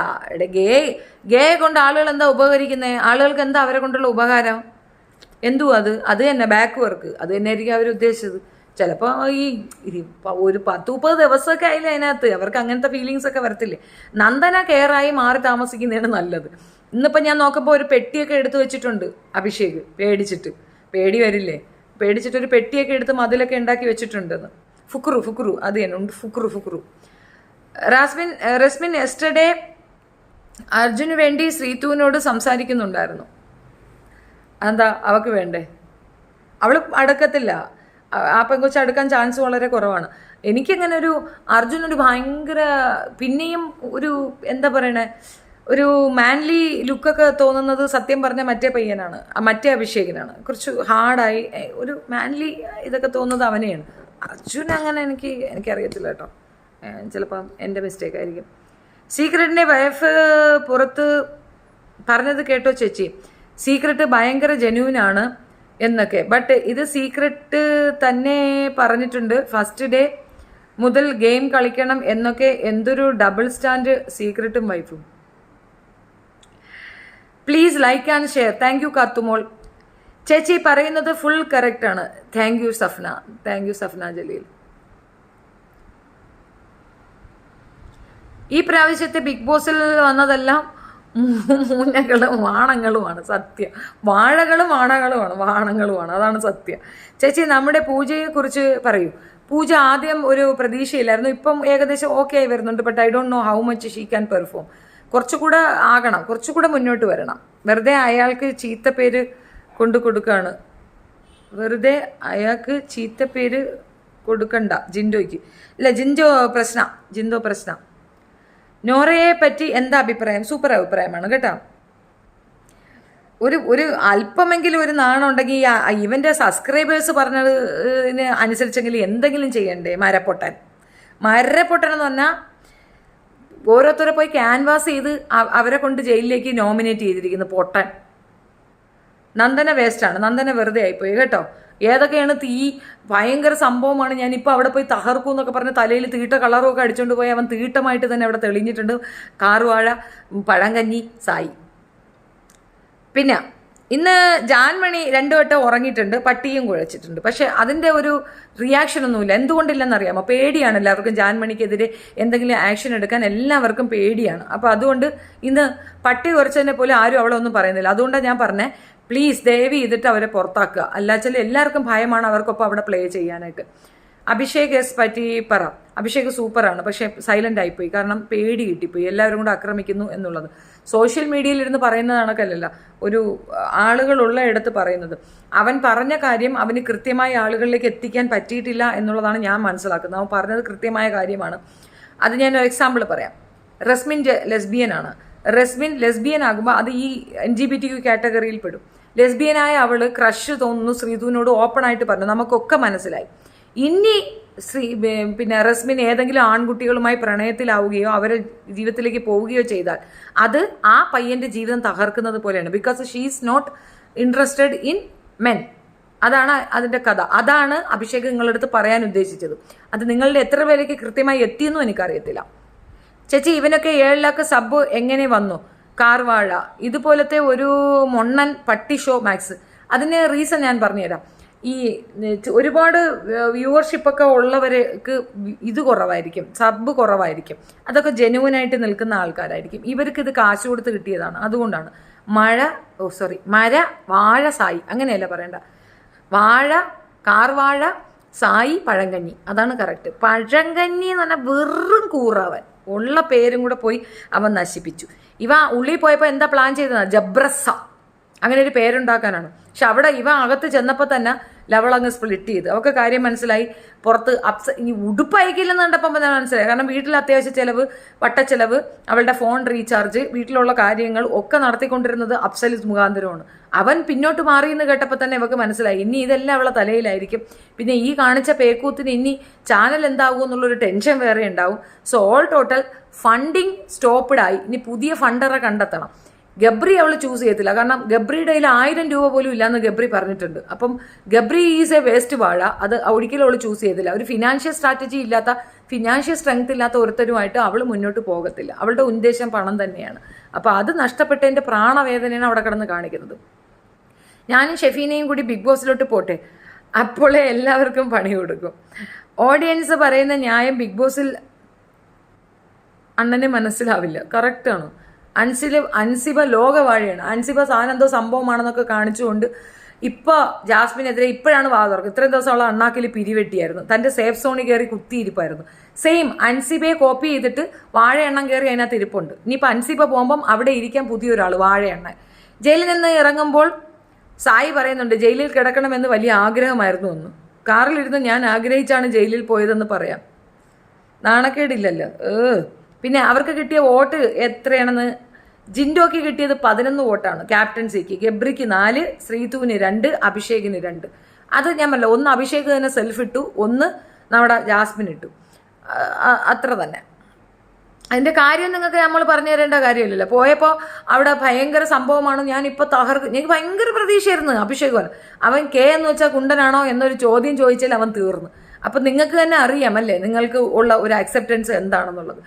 ഗേ കൊണ്ട് ആളുകൾ എന്താ ഉപകരിക്കുന്നത്? ആളുകൾക്ക് എന്താ അവരെ കൊണ്ടുള്ള ഉപകാരം? എന്തുവാ അത് തന്നെ ബാക്ക് വർക്ക്. അത് തന്നെ ആയിരിക്കും അവർ ഉദ്ദേശിച്ചത്. ചിലപ്പോൾ ഒരു 10-30 ദിവസമൊക്കെ ആയില്ലേ അതിനകത്ത്, അവർക്ക് അങ്ങനത്തെ ഫീലിങ്സ് ഒക്കെ വരത്തില്ലേ? നന്ദന കെയറായി മാറി താമസിക്കുന്നതാണ് നല്ലത്. ഇന്നിപ്പോൾ ഞാൻ നോക്കുമ്പോൾ ഒരു പെട്ടിയൊക്കെ എടുത്തു വെച്ചിട്ടുണ്ട് അഭിഷേക്, പേടി വരില്ലേ? പേടിച്ചിട്ടൊരു പെട്ടിയൊക്കെ എടുത്ത് മതിലൊക്കെ ഉണ്ടാക്കി വെച്ചിട്ടുണ്ടെന്ന്. ഫുക്രു അത് തന്നെ ഉണ്ട്. ഫുക്രു റസ്മിൻ യെസ്റ്റർഡേ അർജുന് വേണ്ടി ശ്രീതുവിനോട് സംസാരിക്കുന്നുണ്ടായിരുന്നു. എന്താ അവൾക്ക് വേണ്ടേ? അവൾ അടക്കത്തില്ല. ആ പെങ്കൊച്ച് അടുക്കാൻ ചാൻസ് വളരെ കുറവാണ്. എനിക്കങ്ങനെ ഒരു അർജുനൊരു ഭയങ്കര പിന്നെയും ഒരു എന്താ പറയണേ, ഒരു മാൻലി ലുക്കൊക്കെ തോന്നുന്നത് സത്യം പറഞ്ഞ മറ്റേ പയ്യനാണ്, മറ്റേ അഭിഷേകിനാണ്. കുറച്ച് ഹാർഡായി ഒരു മാൻലി ഇതൊക്കെ തോന്നുന്നത് അവനെയാണ്. അർജുൻ അങ്ങനെ എനിക്കറിയത്തില്ല കേട്ടോ, ചിലപ്പം എൻ്റെ മിസ്റ്റേക്ക് ആയിരിക്കും. സീക്രട്ടിൻ്റെ വൈഫ് പുറത്ത് പറഞ്ഞത് കേട്ടോ ചേച്ചി? സീക്രട്ട് ഭയങ്കര ജെന്യൂനാണ് എന്നൊക്കെ. ബട്ട് ഇത് സീക്രട്ട് തന്നെ പറഞ്ഞിട്ടുണ്ട്. ഫസ്റ്റ് ഡേ മുതൽ ഗെയിം കളിക്കണം എന്നൊക്കെ എന്തൊരു ഡബിൾ സ്റ്റാൻഡ് സീക്രട്ടും വൈഫും. Please like and share. Thank you Kathumol. ചേച്ചി പറയുന്നത് ഫുൾ കറക്റ്റ് ആണ്. Thank you Safna. Thank you Safna Jaleel. ഈ പ്രാവശ്യത്തെ ബിഗ് ബോസിൽ വന്നതെല്ലാം മൂഞ്ഞകളും വാണങ്ങളുമാണ് സത്യം. വാഴകളും വാണങ്ങളുമാണ് അതാണ് സത്യം. ചേച്ചി നമ്മുടെ പൂജയെ കുറിച്ച് പറയൂ. പൂജ ആദ്യം ഒരു പ്രതീക്ഷയില്ലായിരുന്നു, ഇപ്പം ഏകദേശം ഓക്കെ ആയി വരുന്നുണ്ട്. But I don't know how much she can perform. കുറച്ചുകൂടെ ആകണം, കുറച്ചുകൂടെ മുന്നോട്ട് വരണം. വെറുതെ അയാൾക്ക് ചീത്തപ്പേര് കൊടുക്കുകയാണ്. വെറുതെ അയാൾക്ക് ചീത്തപ്പേര് കൊടുക്കണ്ട ജിൻഡോയ്ക്ക്. ഇല്ല, ജിൻഡോ പ്രശ്ന. നോറയെ പറ്റി എന്താ അഭിപ്രായം? സൂപ്പർ അഭിപ്രായമാണ് കേട്ടോ. ഒരു അല്പമെങ്കിലും ഒരു നാണം ഉണ്ടെങ്കിൽ ഇവന്റെ സബ്സ്ക്രൈബേഴ്സ് പറഞ്ഞതിന് അനുസരിച്ചെങ്കിലും എന്തെങ്കിലും ചെയ്യണ്ടേ? മരപ്പൊട്ടൻ എന്ന് പറഞ്ഞാൽ ഓരോരുത്തരെ പോയി ക്യാൻവാസ് ചെയ്ത് അവരെ കൊണ്ട് ജയിലിലേക്ക് നോമിനേറ്റ് ചെയ്തിരിക്കുന്നു. പൊട്ടൻ. നന്ദന വേസ്റ്റാണ്. നന്ദന വെറുതെ ആയിപ്പോയി കേട്ടോ. ഏതൊക്കെയാണ് ഭയങ്കര സംഭവമാണ്. ഞാനിപ്പോൾ അവിടെ പോയി തകർക്കും എന്നൊക്കെ പറഞ്ഞ് തലയിൽ തീട്ട കളറും ഒക്കെ അടിച്ചുകൊണ്ട് പോയി അവൻ തീട്ടമായിട്ട് തന്നെ അവിടെ തെളിഞ്ഞിട്ടുണ്ട്. കാറുവാഴ, പഴങ്കഞ്ഞി, സായി. പിന്നെ ഇന്ന് ജാൻമണി 2 വട്ടം ഉറങ്ങിയിട്ടുണ്ട്, പട്ടിയും കുഴച്ചിട്ടുണ്ട്. പക്ഷെ അതിൻ്റെ ഒരു റിയാക്ഷൻ ഒന്നുമില്ല. എന്തുകൊണ്ടില്ലെന്നറിയാമോ? പേടിയാണ് എല്ലാവർക്കും. ജാൻമണിക്കെതിരെ എന്തെങ്കിലും ആക്ഷൻ എടുക്കാൻ എല്ലാവർക്കും പേടിയാണ്. അപ്പോൾ അതുകൊണ്ട് ഇന്ന് പട്ടി കുരച്ചതിനെ പോലെ ആരും അവളെ ഒന്നും പറയുന്നില്ല. അതുകൊണ്ടാണ് ഞാൻ പറഞ്ഞത്, പ്ലീസ് ദയവ് ചെയ്തിട്ട് അവരെ പുറത്താക്കുക. അല്ലാച്ചാൽ എല്ലാവർക്കും ഭയമാണ് അവർക്കൊപ്പം അവിടെ പ്ലേ ചെയ്യാനായിട്ട്. അഭിഷേക് പറ്റി പറ. അഭിഷേക് സൂപ്പറാണ്, പക്ഷെ സൈലന്റ് ആയിപ്പോയി. കാരണം പേടി കിട്ടിപ്പോയി, എല്ലാവരും കൂടെ ആക്രമിക്കുന്നു എന്നുള്ളത്. സോഷ്യൽ മീഡിയയിൽ ഇരുന്ന് പറയുന്നത് കണക്കല്ല, ഒരു ആളുകളുള്ള ഇടത്ത് പറയുന്നത്. അവൻ പറഞ്ഞ കാര്യം അവന് കൃത്യമായ ആളുകളിലേക്ക് എത്തിക്കാൻ പറ്റിയിട്ടില്ല എന്നുള്ളതാണ് ഞാൻ മനസ്സിലാക്കുന്നത്. അവൻ പറഞ്ഞത് കൃത്യമായ കാര്യമാണ്. അത് ഞാൻ ഒരു എക്സാമ്പിൾ പറയാം. റസ്മിൻ ലെസ്ബിയൻ ആണ്. റസ്മിൻ ലെസ്ബിയൻ ആകുമ്പോൾ അത് ഈ LGBTQ കാറ്റഗറിയിൽ പെടും. ലെസ്ബിയനായ അവള് ക്രഷ് തോന്നുന്നു ശ്രീധുവിനോട് ഓപ്പൺ ആയിട്ട് പറഞ്ഞു, നമുക്കൊക്കെ മനസ്സിലായി. ഇനി പിന്നെ റസ്മിൻ ഏതെങ്കിലും ആൺകുട്ടികളുമായി പ്രണയത്തിലാവുകയോ അവരെ ജീവിതത്തിലേക്ക് പോവുകയോ ചെയ്താൽ അത് ആ പയ്യന്റെ ജീവിതം തകർക്കുന്നത് പോലെയാണ്. Because she is not interested in men. അതാണ് അതിന്റെ കഥ. അതാണ് അഭിഷേക് നിങ്ങളടുത്ത് പറയാൻ ഉദ്ദേശിച്ചത്. അത് നിങ്ങളുടെ എത്ര പേരേക്ക് കൃത്യമായി എത്തിയെന്നും എനിക്കറിയത്തില്ല. ചേച്ചി ഇവനൊക്കെ 7 ലക്ഷം സബ് എങ്ങനെ വന്നു? കാർവാഴ ഇതുപോലത്തെ ഒരു മൊണ്ണൻ പട്ടി ഷോ മാക്സ്. അതിന് റീസൺ ഞാൻ പറഞ്ഞുതരാം. ഈ ഒരുപാട് വ്യൂവർഷിപ്പൊക്കെ ഉള്ളവർക്ക് ഇത് കുറവായിരിക്കും, സബ് കുറവായിരിക്കും. അതൊക്കെ ജെന്യുവനായിട്ട് നിൽക്കുന്ന ആൾക്കാരായിരിക്കും. ഇവർക്ക് ഇത് കാശ് കൊടുത്ത് കിട്ടിയതാണ്. അതുകൊണ്ടാണ് വാഴ സായി, അങ്ങനെയല്ല പറയണ്ട. വാഴ, കാർവാഴ, സായി, പഴങ്കഞ്ഞി, അതാണ് കറക്റ്റ്. പഴങ്കഞ്ഞി എന്ന് പറഞ്ഞാൽ വെറും കൂറവൻ. ഉള്ള പേരും കൂടെ പോയി അവൻ നശിപ്പിച്ചു. ഇവ ഉള്ളിൽ പോയപ്പോൾ എന്താ പ്ലാൻ ചെയ്തതാണ്? ജബ്രസ, അങ്ങനെ ഒരു പേരുണ്ടാക്കാനാണ്. പക്ഷെ അവിടെ ഇവ അകത്ത് ചെന്നപ്പോൾ തന്നെ ലവളങ്ങ് സ്പ്ലിറ്റ് ചെയ്ത്. അവർക്ക് കാര്യം മനസ്സിലായി. പുറത്ത് ഇനി ഉടുപ്പ് അയക്കില്ലെന്ന് കണ്ടപ്പോൾ തന്നെ മനസ്സിലായി. കാരണം വീട്ടിൽ അത്യാവശ്യ ചിലവ്, വട്ടച്ചെലവ്, അവളുടെ ഫോൺ റീചാർജ്, വീട്ടിലുള്ള കാര്യങ്ങൾ ഒക്കെ നടത്തിക്കൊണ്ടിരുന്നത് അപ്സലിസ് മുഖാന്തരമാണ്. അവൻ പിന്നോട്ട് മാറിയെന്ന് കേട്ടപ്പോൾ തന്നെ ഇവർക്ക് മനസ്സിലായി ഇനി ഇതെല്ലാം അവളെ തലയിലായിരിക്കും. പിന്നെ ഈ കാണിച്ച പേക്കൂത്തിന് ഇനി ചാനൽ എന്താകും എന്നുള്ളൊരു ടെൻഷൻ വേറെ ഉണ്ടാവും. സോ ഓൾ ടോട്ടൽ ഫണ്ടിങ് സ്റ്റോപ്പ്ഡായി. ഇനി പുതിയ ഫണ്ടറെ കണ്ടെത്തണം. ഗബ്രി അവൾ ചൂസ് ചെയ്യത്തില്ല. കാരണം ഗബ്രിയുടെ കയ്യിൽ 1000 രൂപ പോലും ഇല്ലാന്ന് ഗബ്രി പറഞ്ഞിട്ടുണ്ട്. അപ്പം ഗബ്രി ഈസ് എ വേസ്റ്റ് വാഴ. അത് ഒരിക്കലും അവൾ ചൂസ് ചെയ്തില്ല. ഒരു ഫിനാൻഷ്യൽ സ്ട്രാറ്റജി ഇല്ലാത്ത, ഫിനാൻഷ്യൽ സ്ട്രെങ്ത് ഇല്ലാത്ത ഒരുത്തരുമായിട്ട് അവൾ മുന്നോട്ട് പോകത്തില്ല. അവളുടെ ഉദ്ദേശം പണം തന്നെയാണ്. അപ്പോൾ അത് നഷ്ടപ്പെട്ടതിൻ്റെ പ്രാണവേദനയാണ് അവിടെ കിടന്ന് കാണിക്കുന്നത്. ഞാനും ഷെഫീനയും കൂടി ബിഗ് ബോസിലോട്ട് പോട്ടെ, അപ്പോഴേ എല്ലാവർക്കും പണി കൊടുക്കും. ഓഡിയൻസ് പറയുന്ന ന്യായം ബിഗ് ബോസിൽ അണ്ണന് മനസ്സിലാവില്ല. കറക്റ്റാണ്. അൻസിബ ലോകവാഴയാണ്. അൻസിബ സാധനം സംഭവമാണെന്നൊക്കെ കാണിച്ചുകൊണ്ട് ഇപ്പോൾ ജാസ്മിനെതിരെ ഇപ്പോഴാണ് വാ തുറക്കുക. ഇത്രയും ദിവസം അവളെ അണ്ണാക്കിൽ പിരിവെട്ടിയായിരുന്നു. തൻ്റെ സേഫ് സോണിൽ കയറി കുത്തിയിരിപ്പായിരുന്നു. സെയിം അൻസിബയെ കോപ്പി ചെയ്തിട്ട് വാഴയെണ്ണം കയറി അതിനകത്ത് ഇരിപ്പുണ്ട്. ഇനിയിപ്പോൾ അൻസിബ പോകുമ്പം അവിടെ ഇരിക്കാൻ പുതിയൊരാൾ വാഴയെണ്ണ. ജയിലിൽ നിന്ന് ഇറങ്ങുമ്പോൾ സായി പറയുന്നുണ്ട് ജയിലിൽ കിടക്കണമെന്ന് വലിയ ആഗ്രഹമായിരുന്നു എന്ന്. കാറിലിരുന്ന് ഞാൻ ആഗ്രഹിച്ചാണ് ജയിലിൽ പോയതെന്ന് പറയാം. നാണക്കേടില്ലല്ലോ. പിന്നെ അവർക്ക് കിട്ടിയ വോട്ട് എത്രയാണെന്ന്? ജിൻഡോക്ക് കിട്ടിയത് 11 വോട്ടാണ് ക്യാപ്റ്റൻസിക്ക്. ഗബ്രിക്ക് 4, ശ്രീതുവിന് 2, അഭിഷേകിന് 2. അത് ഞാൻ പറഞ്ഞില്ല, ഒന്ന് അഭിഷേക് തന്നെ സെൽഫ് ഇട്ടു, ഒന്ന് നമ്മുടെ ജാസ്മിൻ ഇട്ടു. അത്ര തന്നെ. അതിൻ്റെ കാര്യം നിങ്ങൾക്ക് നമ്മൾ പറഞ്ഞു തരേണ്ട കാര്യമില്ലല്ലോ. പോയപ്പോൾ അവിടെ ഭയങ്കര സംഭവമാണ്, ഞാനിപ്പോൾ തകർക്കും. എനിക്ക് ഭയങ്കര പ്രതീക്ഷയായിരുന്നു അഭിഷേക്. അവൻ കെ എന്ന് വെച്ചാൽ കുണ്ടനാണോ എന്നൊരു ചോദ്യം ചോദിച്ചാൽ അവൻ തീർന്നു. അപ്പം നിങ്ങൾക്ക് തന്നെ അറിയാമല്ലേ നിങ്ങൾക്ക് ഉള്ള ഒരു അക്സെപ്റ്റൻസ് എന്താണെന്നുള്ളത്.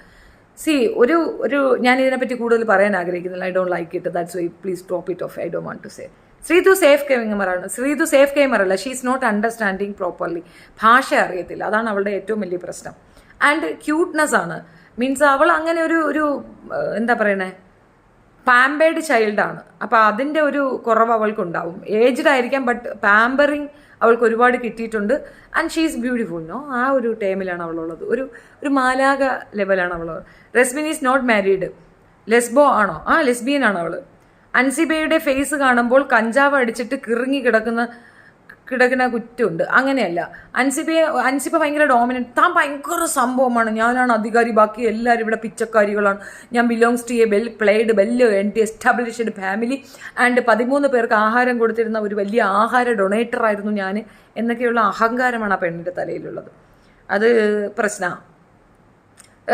ഒരു ഞാൻ ഇതിനെപ്പറ്റി കൂടുതൽ പറയാൻ ആഗ്രഹിക്കുന്നില്ല. I don't like it, that's why please drop it off. I don't want to say. Sreethu safe ഗെയിമറാണ്. ശ്രീതു സേഫ് ഗെയിമറല്ല, she is not understanding properly. ഭാഷ അറിയത്തില്ല, അതാണ് അവളുടെ ഏറ്റവും വലിയ പ്രശ്നം. ആൻഡ് ക്യൂട്ട്നെസ് ആണ്, മീൻസ് അവൾ അങ്ങനെ ഒരു എന്താ പറയണേ, പാമ്പേർഡ് ചൈൽഡാണ്. അപ്പോൾ അതിൻ്റെ ഒരു കുറവ് അവൾക്കുണ്ടാവും. ഏജ്ഡ് ആയിരിക്കാം, ബട്ട് പാമ്പറിങ് അവൾക്ക് ഒരുപാട് കിട്ടിയിട്ടുണ്ട്. And she is beautiful. No, ആ ഒരു ടൈമിലാണ് അവളുള്ളത്. ഒരു മാലാക ലെവലാണ് അവളുള്ളത്. Resmin is not married. Lesbo ആണോ? ലെസ്ബിയൻ ആണ് അവൾ. അൻസിബയുടെ ഫേസ് കാണുമ്പോൾ കഞ്ചാവ് അടിച്ചിട്ട് കിറങ്ങി കിടക്കുന്ന കുറ്റമുണ്ട്. അങ്ങനെയല്ല, അൻസിബ ഭയങ്കര ഡോമിനൻറ്റ്. താൻ ഭയങ്കര സംഭവമാണ്, ഞാനാണ് അധികാരി, ബാക്കി എല്ലാവരും ഇവിടെ പിച്ചക്കാരികളാണ്, ഞാൻ belongs to a well established family and 13 പേർക്ക് ആഹാരം കൊടുത്തിരുന്ന ഒരു വലിയ ആഹാര ഡൊണേറ്റർ ആയിരുന്നു ഞാൻ എന്നൊക്കെയുള്ള അഹങ്കാരമാണ് ആ പെണ്ണിൻ്റെ തലയിലുള്ളത്. അത് പ്രശ്നമാണ്.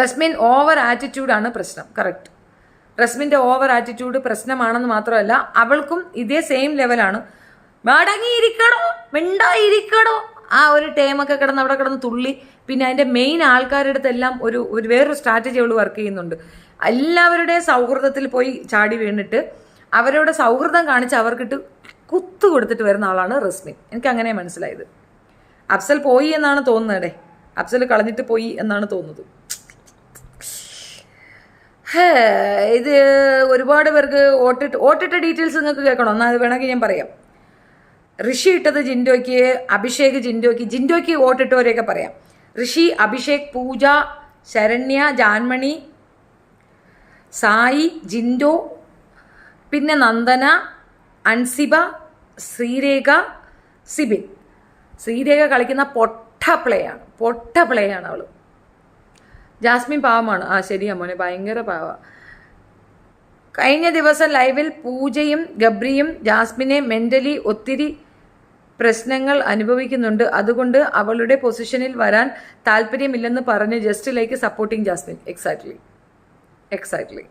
റസ്മിൻ ഓവർ ആറ്റിറ്റ്യൂഡാണ് പ്രശ്നം. കറക്റ്റ്, റസ്മിൻ്റെ ഓവർ ആറ്റിറ്റ്യൂഡ് പ്രശ്നമാണെന്ന് മാത്രമല്ല, അവൾക്കും ഇതേ സെയിം ലെവലാണ്. മടങ്ങിയിരിക്കണോ, മിണ്ടായിരിക്കണോ, ആ ഒരു ടൈമൊക്കെ അവിടെ കിടന്ന് തുള്ളി. പിന്നെ അതിൻ്റെ മെയിൻ ആൾക്കാരുടെ അടുത്തെല്ലാം ഒരു വേറൊരു സ്ട്രാറ്റജി അവൾ വർക്ക് ചെയ്യുന്നുണ്ട്. എല്ലാവരുടെയും സൗഹൃദത്തിൽ പോയി ചാടി വീണിട്ട് അവരോട് സൗഹൃദം കാണിച്ച് അവർക്കിട്ട് കുത്തു കൊടുത്തിട്ട് വരുന്ന ആളാണ് റസ്മിൻ. എനിക്ക് അങ്ങനെ മനസ്സിലായത്. അഫ്സൽ പോയി എന്നാണ് തോന്നുന്നത്. അഫ്സൽ കളഞ്ഞിട്ട് പോയി എന്നാണ് തോന്നുന്നത്. ഇത് ഒരുപാട് പേർക്ക് ഓട്ടിട്ട ഡീറ്റെയിൽസ് നിങ്ങൾക്ക് കേൾക്കണോ? എന്നാൽ അത് വേണമെങ്കിൽ ഞാൻ പറയാം. ഋഷി ഇട്ടത് ജിൻഡോയ്ക്ക്, അഭിഷേക് ജിൻഡോയ്ക്ക് വോട്ടിട്ടവരെയൊക്കെ പറയാം. ഋഷി, അഭിഷേക്, പൂജ, ശരണ്യ, ജാൻമണി, സായി, ജിൻഡോ, പിന്നെ നന്ദന, അൻസിബ, ശ്രീരേഖ, സിബിൻ. ശ്രീരേഖ കളിക്കുന്ന പൊട്ട പ്ലേ ആണ് അവൾ. ജാസ്മിൻ പാവമാണ്. ശരിയാ മോനെ, ഭയങ്കര പാവ. കഴിഞ്ഞ ദിവസം ലൈവിൽ പൂജയും ഗബ്രിയും ജാസ്മിനെ മെൻ്റലി ഒത്തിരി പ്രശ്നങ്ങൾ അനുഭവിക്കുന്നുണ്ട്, അതുകൊണ്ട് അവളുടെ പൊസിഷനിൽ വരാൻ താല്പര്യമില്ലെന്ന് പറഞ്ഞ് just like supporting Jasmin. Exactly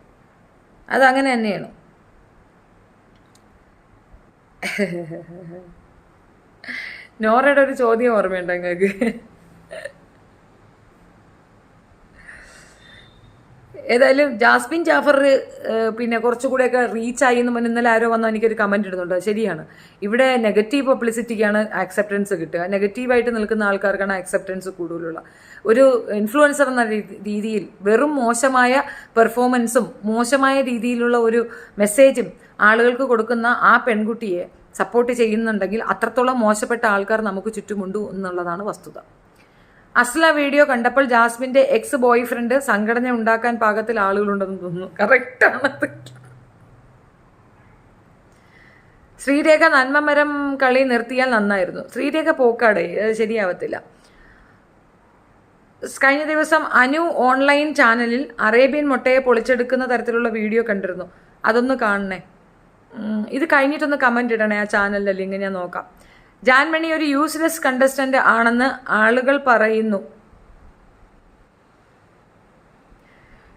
അതങ്ങനെ തന്നെയാണ്. നോറയുടെ ഒരു ചോദ്യം ഓർമ്മയുണ്ടോ നിങ്ങൾക്ക്? ഏതായാലും ജാസ്മിൻ ജാഫർ പിന്നെ കുറച്ചുകൂടെയൊക്കെ റീച്ചായി എന്ന് പറഞ്ഞ് ഇന്നലെ ആരോ വന്നാൽ എനിക്കൊരു കമൻറ്റ് ഇടുന്നുണ്ട്. ശരിയാണ്, ഇവിടെ നെഗറ്റീവ് പബ്ലിസിറ്റിക്കാണ് ആക്സെപ്റ്റൻസ് കിട്ടുക. നെഗറ്റീവായിട്ട് നിൽക്കുന്ന ആൾക്കാർക്കാണ് ആക്സെപ്റ്റൻസ് കൂടുതലുള്ള. ഒരു ഇൻഫ്ലുവൻസർ എന്ന രീതിയിൽ വെറും മോശമായ പെർഫോമൻസും മോശമായ രീതിയിലുള്ള ഒരു മെസ്സേജും ആളുകൾക്ക് കൊടുക്കുന്ന ആ പെൺകുട്ടിയെ സപ്പോർട്ട് ചെയ്യുന്നുണ്ടെങ്കിൽ അത്രത്തോളം മോശപ്പെട്ട ആൾക്കാർ നമുക്ക് ചുറ്റുമുണ്ട് എന്നുള്ളതാണ് വസ്തുത. അസ്ല വീഡിയോ കണ്ടപ്പോൾ ജാസ്മിൻ്റെ എക്സ് ബോയ് ഫ്രണ്ട് സംഘടന ഉണ്ടാക്കാൻ പാകത്തിൽ ആളുകളുണ്ടെന്ന് തോന്നുന്നു. കറക്റ്റാണ്. ശ്രീരേഖ നന്മമരം കളി നിർത്തിയാൽ നന്നായിരുന്നു. ശ്രീരേഖ പോക്കാടേ, ശരിയാവത്തില്ല. കഴിഞ്ഞ ദിവസം അനു ഓൺലൈൻ ചാനലിൽ അറേബ്യൻ മുട്ടയെ പൊളിച്ചെടുക്കുന്ന തരത്തിലുള്ള വീഡിയോ കണ്ടിരുന്നു. അതൊന്ന് കാണണേ. ഇത് കഴിഞ്ഞിട്ടൊന്ന് കമൻറ്റ് ഇടണേ ആ ചാനലിൻ്റെ ലിങ്ക്, ഞാൻ നോക്കാം. ജാൻമണി ഒരു യൂസ്ലെസ് കണ്ടസ്റ്റന്റ് ആണെന്ന് ആളുകൾ പറയുന്നു.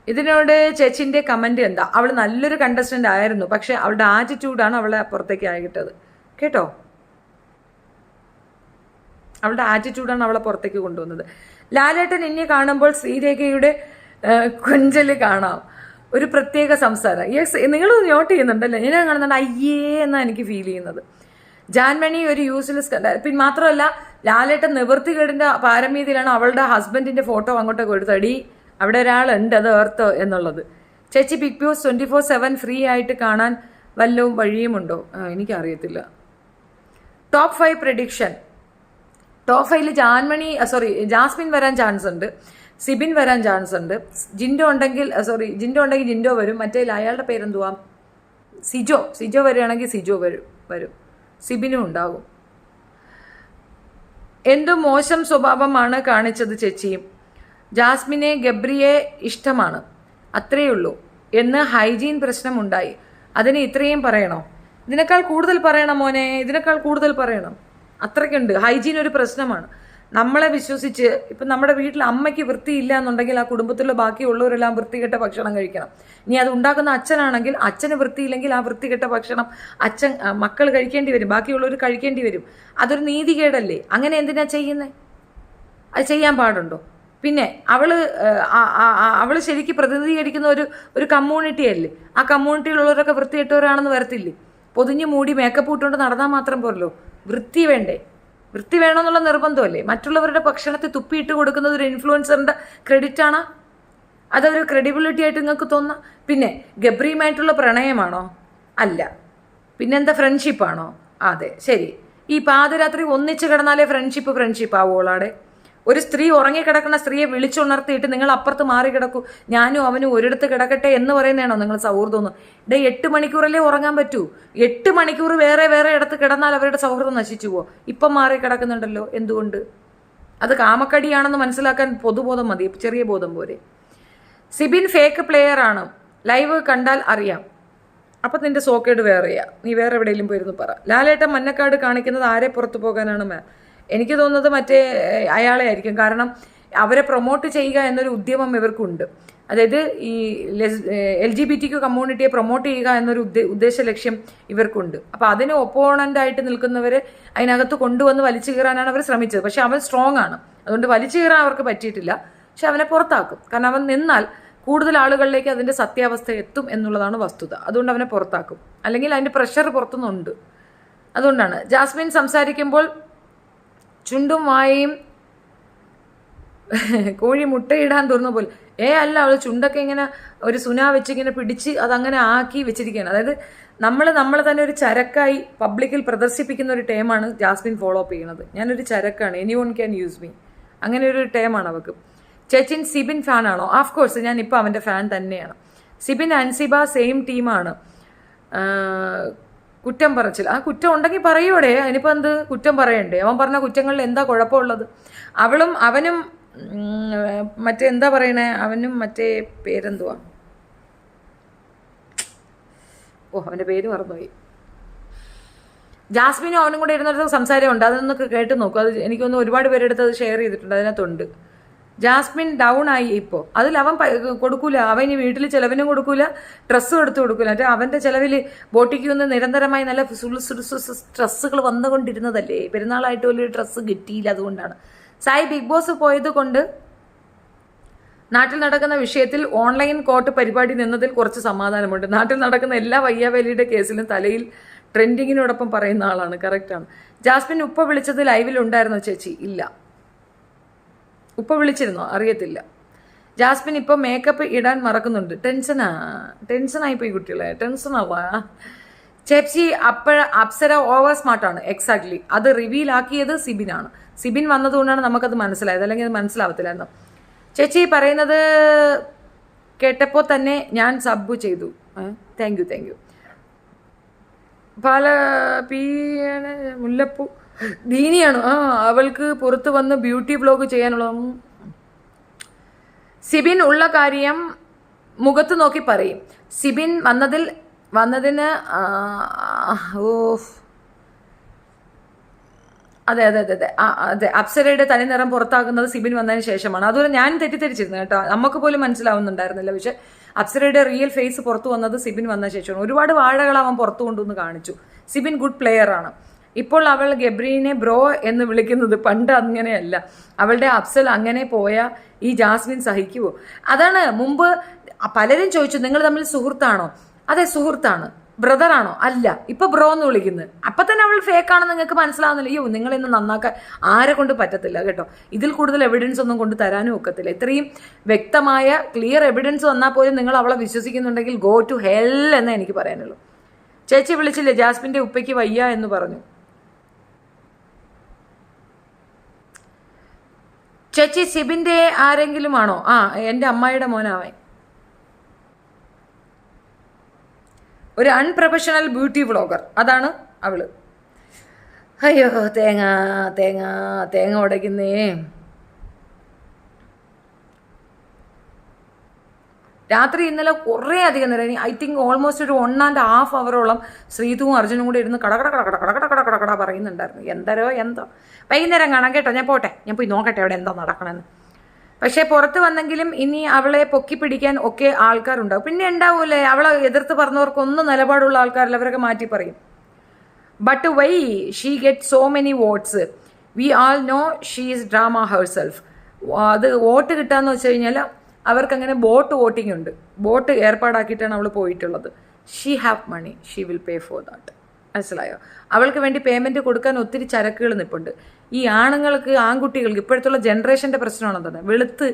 ഇതിനോട് ചേച്ചിൻ്റെ കമൻറ്റ് എന്താ? അവൾ നല്ലൊരു കണ്ടസ്റ്റന്റ് ആയിരുന്നു, പക്ഷെ അവളുടെ ആറ്റിറ്റ്യൂഡാണ് അവളെ പുറത്തേക്ക് ആയിട്ടത്. കേട്ടോ, അവളുടെ ആറ്റിറ്റ്യൂഡാണ് അവളെ പുറത്തേക്ക് കൊണ്ടുവന്നത്. ലാലേട്ടൻ ഇനി കാണുമ്പോൾ ശ്രീരേഖയുടെ കൊഞ്ചല് കാണാം, ഒരു പ്രത്യേക സംസാരം. യെസ്, നിങ്ങൾ നോട്ട് ചെയ്യുന്നുണ്ടല്ലേ? ഞാൻ കാണുന്നുണ്ട്, അയ്യേ എന്നാണ് എനിക്ക് ഫീൽ ചെയ്യുന്നത്. ജാൻമണി ഒരു യൂസ്ലെസ് പിന്നെ മാത്രമല്ല, ലാലേട്ടൻ നിവൃത്തികേടിൻ്റെ പാരമീതിയിലാണ് അവളുടെ ഹസ്ബൻഡിൻ്റെ ഫോട്ടോ അങ്ങോട്ടൊക്കെ കൊടുത്തടി, അവിടെ ഒരാളുണ്ട്, അത് ഓർത്തോ എന്നുള്ളത്. ചേച്ചി ബിഗ് ബോസ് 24/7 ഫ്രീ ആയിട്ട് കാണാൻ വല്ലതും വഴിയുമുണ്ടോ? എനിക്കറിയത്തില്ല. Top 5 prediction. ടോപ്പ് 5 ജാസ്മിൻ വരാൻ ചാൻസ് ഉണ്ട്, സിബിൻ വരാൻ ചാൻസ് ഉണ്ട്, ജിൻഡോ ഉണ്ടെങ്കിൽ ജിൻഡോ വരും. മറ്റേ അയാളുടെ പേരെന്തുവാ, സിജോ വരികയാണെങ്കിൽ സിജോ വരും, സിബിനും ഉണ്ടാകും. എന്തു മോശം സ്വഭാവമാണ് കാണിച്ചത് ചേച്ചിയും. ജാസ്മിനെ ഗബ്രിയെ ഇഷ്ടമാണ്, അത്രയേ ഉള്ളൂ എന്ന് ഹൈജീൻ പ്രശ്നമുണ്ടായി. അതിന് ഇത്രയും പറയണോ? ഇതിനേക്കാൾ കൂടുതൽ പറയണം മോനെ, ഇതിനേക്കാൾ കൂടുതൽ പറയണം. അത്രയ്ക്കുണ്ട്. ഹൈജീൻ ഒരു പ്രശ്നമാണ്. നമ്മളെ വിശ്വസിച്ച് ഇപ്പം നമ്മുടെ വീട്ടിൽ അമ്മയ്ക്ക് വൃത്തിയില്ല എന്നുണ്ടെങ്കിൽ ആ കുടുംബത്തിലുള്ള ബാക്കിയുള്ളവരെല്ലാം വൃത്തികെട്ട ഭക്ഷണം കഴിക്കണം. ഇനി അത് ഉണ്ടാക്കുന്ന അച്ഛനാണെങ്കിൽ അച്ഛന് വൃത്തിയില്ലെങ്കിൽ ആ വൃത്തികെട്ട ഭക്ഷണം മക്കൾ കഴിക്കേണ്ടി വരും, ബാക്കിയുള്ളവർ കഴിക്കേണ്ടി വരും. അതൊരു നീതികേടല്ലേ? അങ്ങനെ എന്തിനാ ചെയ്യുന്നത്? അത് ചെയ്യാൻ പാടുണ്ടോ? പിന്നെ അവള് ശരിക്കും പ്രതിനിധീകരിക്കുന്ന ഒരു കമ്മ്യൂണിറ്റി അല്ലേ. ആ കമ്മ്യൂണിറ്റിയിലുള്ളവരൊക്കെ വൃത്തികെട്ടവരാണെന്ന് വരത്തില്ലേ? പൊതിഞ്ഞു മൂടി മേക്കപ്പ് ഇട്ടുകൊണ്ട് നടന്നാൽ മാത്രം പോരല്ലോ, വൃത്തി വേണ്ടേ? വൃത്തി വേണമെന്നുള്ള നിർബന്ധമല്ലേ? മറ്റുള്ളവരുടെ ഭക്ഷണത്തെ തുപ്പിയിട്ട് കൊടുക്കുന്നത് ഒരു ഇൻഫ്ലുവൻസറിന്റെ ക്രെഡിറ്റ് ആണ്. അതൊരു ക്രെഡിബിലിറ്റി ആയിട്ട് നിങ്ങൾക്ക് തോന്നാം. പിന്നെ ഗബ്രിയുമായിട്ടുള്ള പ്രണയമാണോ? അല്ല. പിന്നെന്താ, ഫ്രണ്ട്ഷിപ്പാണോ? അതെ, ശരി. ഈ പാതിരാത്രി ഒന്നിച്ച് കിടന്നാലേ ഫ്രണ്ട്ഷിപ്പ് ആവുള്ളാടെ. ഒരു സ്ത്രീ ഉറങ്ങിക്കിടക്കുന്ന സ്ത്രീയെ വിളിച്ചുണർത്തിയിട്ട് നിങ്ങൾ അപ്പുറത്ത് മാറി കിടക്കൂ, ഞാനും അവനും ഒരിടത്ത് കിടക്കട്ടെ എന്ന് പറയുന്നതാണോ നിങ്ങൾ സൗഹൃദം? 8 മണിക്കൂറല്ലേ ഉറങ്ങാൻ പറ്റൂ? 8 മണിക്കൂർ വേറെ ഇടത്ത് കിടന്നാൽ അവരുടെ സൗഹൃദം നശിച്ചു പോവോ? ഇപ്പം മാറി കിടക്കുന്നുണ്ടല്ലോ, എന്തുകൊണ്ട്? അത് കാമക്കടിയാണെന്ന് മനസ്സിലാക്കാൻ പൊതുബോധം മതി, ചെറിയ ബോധം പോരെ. സിബിൻ ഫേക്ക് പ്ലെയർ ആണ്, ലൈവ് കണ്ടാൽ അറിയാം. അപ്പം നിന്റെ സോക്കേട് വേറെയാ, നീ വേറെ എവിടെയെങ്കിലും പോയിരുന്നു പറ. ലാലേട്ടൻ മഞ്ഞക്കാട് കാണിക്കുന്നത് ആരെ പുറത്തു പോകാനാണ് മാം? എനിക്ക് തോന്നുന്നത് മറ്റേ അയാളെ ആയിരിക്കും. കാരണം അവരെ പ്രൊമോട്ട് ചെയ്യുക എന്നൊരു ഉദ്യമം ഇവർക്കുണ്ട്. അതായത് ഈ LGBT കമ്മ്യൂണിറ്റിയെ പ്രൊമോട്ട് ചെയ്യുക എന്നൊരു ഉദ്ദേശ ലക്ഷ്യം ഇവർക്കുണ്ട്. അപ്പോൾ അതിന് ഒപ്പോണൻ്റ് ആയിട്ട് നിൽക്കുന്നവരെ അതിനകത്ത് കൊണ്ടുവന്ന് വലിച്ചു കീറാനാണ് അവർ ശ്രമിച്ചത്. പക്ഷെ അവൻ സ്ട്രോങ് ആണ്, അതുകൊണ്ട് വലിച്ചു കീറാൻ അവർക്ക് പറ്റിയിട്ടില്ല. പക്ഷെ അവനെ പുറത്താക്കും. കാരണം അവൻ നിന്നാൽ കൂടുതൽ ആളുകളിലേക്ക് അതിൻ്റെ സത്യാവസ്ഥ എത്തും എന്നുള്ളതാണ് വസ്തുത. അതുകൊണ്ട് അവനെ പുറത്താക്കും. അല്ലെങ്കിൽ അതിൻ്റെ പ്രഷർ പുറത്തുനിന്നുണ്ട്. അതുകൊണ്ടാണ് ജാസ്മിൻ സംസാരിക്കുമ്പോൾ ചുണ്ടും വായയും കോഴി മുട്ടയിടാൻ തുറന്ന പോലെ. അല്ല, അവൾ ചുണ്ടൊക്കെ ഇങ്ങനെ ഒരു സുന വെച്ചിങ്ങനെ പിടിച്ച് അതങ്ങനെ ആക്കി വെച്ചിരിക്കുകയാണ്. അതായത് നമ്മളെ തന്നെ ഒരു ചരക്കായി പബ്ലിക്കിൽ പ്രദർശിപ്പിക്കുന്ന ഒരു ടേമാണ് ജാസ്മിൻ ഫോളോ അപ്പ് ചെയ്യുന്നത്. ഞാനൊരു ചരക്കാണ്, എനിവൺ ക്യാൻ യൂസ് മീ, അങ്ങനെ ഒരു ടേമാണ് അവൾക്ക്. ചേച്ചിൻ സിബിൻ ഫാനാണോ? ഓഫ് കോഴ്സ്, ഞാൻ ഇപ്പോൾ അവൻ്റെ ഫാൻ തന്നെയാണ്. സിബിൻ അൻസിബ സെയിം ടീമാണ്. കുറ്റം പറച്ചിൽ, ആ കുറ്റം ഉണ്ടെങ്കിൽ പറയൂടെ, അതിനിപ്പോൾ എന്ത് കുറ്റം പറയണ്ടേ? അവൻ പറഞ്ഞ കുറ്റങ്ങളിൽ എന്താ കുഴപ്പമുള്ളത്? അവനും മറ്റേ എന്താ പറയണേ, അവനും മറ്റേ പേരെന്തുവാ, അവൻ്റെ പേര് മറന്നുപോയി. ജാസ്മിനും അവനും കൂടെ ഇരുന്നിടത്ത് സംസാരമുണ്ട്, അതൊന്നൊക്കെ കേട്ട് നോക്കും. അത് എനിക്കൊന്ന് ഒരുപാട് പേരെടുത്ത് അത് ഷെയർ ചെയ്തിട്ടുണ്ട്, അതിനകത്തുണ്ട്. ജാസ്മിൻ ഡൗൺ ആയി ഇപ്പോൾ. അതിൽ അവൻ കൊടുക്കൂല, അവൻ ഇനി വീട്ടിൽ ചിലവിനും കൊടുക്കൂല, ഡ്രസ്സും എടുത്ത് കൊടുക്കൂല. മറ്റേ അവൻ്റെ ചിലവിൽ ബോട്ടിക്ക് വന്ന് നിരന്തരമായി നല്ല ഡ്രസ്സുകൾ വന്നുകൊണ്ടിരുന്നതല്ലേ. പെരുന്നാളായിട്ട് വലിയ ഡ്രസ്സ് കിട്ടിയില്ല, അതുകൊണ്ടാണ്. സായി ബിഗ് ബോസ് പോയത് കൊണ്ട് നാട്ടിൽ നടക്കുന്ന വിഷയത്തിൽ ഓൺലൈൻ കോർട്ട് പരിപാടി നിന്നതിൽ കുറച്ച് സമാധാനമുണ്ട്. നാട്ടിൽ നടക്കുന്ന എല്ലാ വയ്യാവേലിയുടെ കേസിലും തലയിൽ ട്രെൻഡിങ്ങിനോടൊപ്പം പറയുന്ന ആളാണ്. കറക്റ്റാണ്. ജാസ്മിൻ ഉപ്പ വിളിച്ചത് ലൈവിൽ ഉണ്ടായിരുന്നോ ചേച്ചി? ഇല്ല. ഉപ്പ വിളിച്ചിരുന്നോ? അറിയത്തില്ല. ജാസ്മിൻ ഇപ്പോൾ മേക്കപ്പ് ഇടാൻ മറക്കുന്നുണ്ട്. ടെൻഷനായിപ്പോയി കുട്ടികളെ, ടെൻഷനാവാ. ചേച്ചി അപ്സര ഓവർ സ്മാർട്ടാണ്. എക്സാക്ട്ലി, അത് റിവീൽ ആക്കിയത് സിബിനാണ്. സിബിൻ വന്നതുകൊണ്ടാണ് നമുക്കത് മനസ്സിലായത്, അല്ലെങ്കിൽ അത് മനസ്സിലാവത്തില്ലായിരുന്നു. ചേച്ചി പറയുന്നത് കേട്ടപ്പോൾ തന്നെ ഞാൻ സബ് ചെയ്തു. Thank you. മുല്ലപ്പൂ ദീനിയാണ്. അവൾക്ക് പുറത്ത് വന്ന് ബ്യൂട്ടി വ്ലോഗ് ചെയ്യാനുള്ള സിബിൻ ഉള്ള കാര്യം മുഖത്ത് നോക്കി പറയും. സിബിൻ വന്നതിന് അതെ അപ്സരയുടെ തനിനിറം പുറത്താക്കുന്നത് സിബിൻ വന്നതിന് ശേഷമാണ്. അതുപോലെ ഞാൻ തെറ്റിദ്ധരിച്ചിരുന്നു കേട്ടോ, നമുക്ക് പോലും മനസ്സിലാവുന്നുണ്ടായിരുന്നില്ല. പക്ഷെ അപ്സരയുടെ റിയൽ ഫേസ് പുറത്തു വന്നത് സിബിൻ വന്ന ശേഷമാണ്. ഒരുപാട് വാഴകൾ അവൻ പുറത്തു കൊണ്ടുവന്ന് കാണിച്ചു. സിബിൻ ഗുഡ് പ്ലെയർ ആണ്. ഇപ്പോൾ അവൾ ഗബ്രീനെ ബ്രോ എന്ന് വിളിക്കുന്നത് പണ്ട് അങ്ങനെയല്ല. അവളുടെ അഫ്സൽ അങ്ങനെ പോയാൽ ഈ ജാസ്മിൻ സഹിക്കുവോ? അതാണ് മുമ്പ് പലരും ചോദിച്ചു, നിങ്ങൾ തമ്മിൽ സുഹൃത്താണോ? അതെ, സുഹൃത്താണ്. ബ്രദറാണോ? അല്ല. ഇപ്പൊ ബ്രോ എന്ന് വിളിക്കുന്നത്. അപ്പൊ തന്നെ അവൾ ഫേക്കാണെന്ന് നിങ്ങൾക്ക് മനസ്സിലാവുന്നില്ല. അയ്യോ, നിങ്ങളിന്ന് നന്നാക്കാൻ ആരെ കൊണ്ട് പറ്റത്തില്ല കേട്ടോ. ഇതിൽ കൂടുതൽ എവിഡൻസ് ഒന്നും കൊണ്ട് തരാനും ഒക്കത്തില്ല. ഇത്രയും വ്യക്തമായ ക്ലിയർ എവിഡൻസ് വന്നാൽ പോലും നിങ്ങൾ അവളെ വിശ്വസിക്കുന്നുണ്ടെങ്കിൽ ഗോ ടു ഹെൽ എന്നേ എനിക്ക് പറയാനുള്ളൂ. ചേച്ചി വിളിച്ചില്ലേ, ജാസ്മിന്റെ ഉപ്പയ്ക്ക് വയ്യ എന്ന് പറഞ്ഞു. ചേച്ചി സിബിന്റെ ആരെങ്കിലും ആണോ? എൻ്റെ അമ്മായിയുടെ മോനാവൻ. ഒരു അൺപ്രൊഫഷണൽ ബ്യൂട്ടി വ്ളോഗർ, അതാണ് അവള്. അയ്യോ, തേങ്ങ ഉടയ്ക്കുന്നേ. രാത്രി ഇന്നലെ കുറേ അധികം നേരം, ഐ തിങ്ക് ഓൾമോസ്റ്റ് ഒരു 1.5 hour ശ്രീതുവും അർജുനും കൂടെ ഇരുന്ന് കട പറയുന്നുണ്ടായിരുന്നു. എന്തോ വൈകുന്നേരം കാണാം കേട്ടോ. ഞാൻ പോട്ടെ, ഞാൻ പോയി നോക്കട്ടെ അവിടെ എന്താ നടക്കണമെന്ന്. പക്ഷേ പുറത്ത് വന്നെങ്കിലും ഇനി അവളെ പൊക്കി പിടിക്കാൻ ഒക്കെ ആൾക്കാരുണ്ടാവും. പിന്നെ ഉണ്ടാവൂലേ, അവളെ എതിർത്ത് പറഞ്ഞവർക്കൊന്നും നിലപാടുള്ള ആൾക്കാരില്ല, അവരൊക്കെ മാറ്റി പറയും. But why she get so many votes? We all know she is drama herself. അത് വോട്ട് കിട്ടാന്ന് വെച്ച് കഴിഞ്ഞാൽ അവർക്കങ്ങനെ ബോട്ട് വോട്ടിംഗ് ഉണ്ട്, ബോട്ട് ഏർപ്പാടാക്കിയിട്ടാണ് അവൾ പോയിട്ടുള്ളത്. She have money, she will pay for that. മനസ്സിലായോ? അവൾക്ക് വേണ്ടി പേയ്മെൻറ്റ് കൊടുക്കാൻ ഒത്തിരി ചരക്കുകൾ നിൽപ്പുണ്ട്. ഈ ആണുങ്ങൾക്ക്, ആൺകുട്ടികൾക്ക് ഇപ്പോഴത്തുള്ള ജനറേഷൻ്റെ പ്രശ്നമാണ് തന്നെ, വെളുത്ത്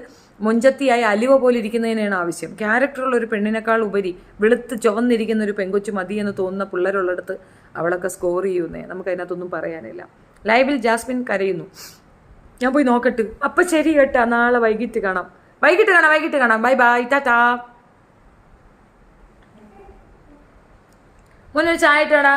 മൊഞ്ചത്തിയായി അലിവ പോലെ ഇരിക്കുന്നതിനാണ് ആവശ്യം. ക്യാരക്ടറുള്ള ഒരു പെണ്ണിനേക്കാൾ ഉപരി വെളുത്ത് ചുവന്നിരിക്കുന്ന ഒരു പെങ്കൊച്ചു മതി എന്ന് തോന്നുന്ന പിള്ളേരുള്ളിടത്ത് അവളൊക്കെ സ്കോർ ചെയ്യുന്നേ. നമുക്കതിനകത്തൊന്നും പറയാനില്ല. ലൈവിൽ ജാസ്മിൻ കരയുന്നു. ഞാൻ പോയി നോക്കട്ടെ. അപ്പം ശരി കേട്ടാ, നാളെ വൈകിട്ട് കാണാം. വൈകിട്ട് കാണാം. Bye bye, Tata. മുന്നൊരു ചായ ഇട്ടാടാ.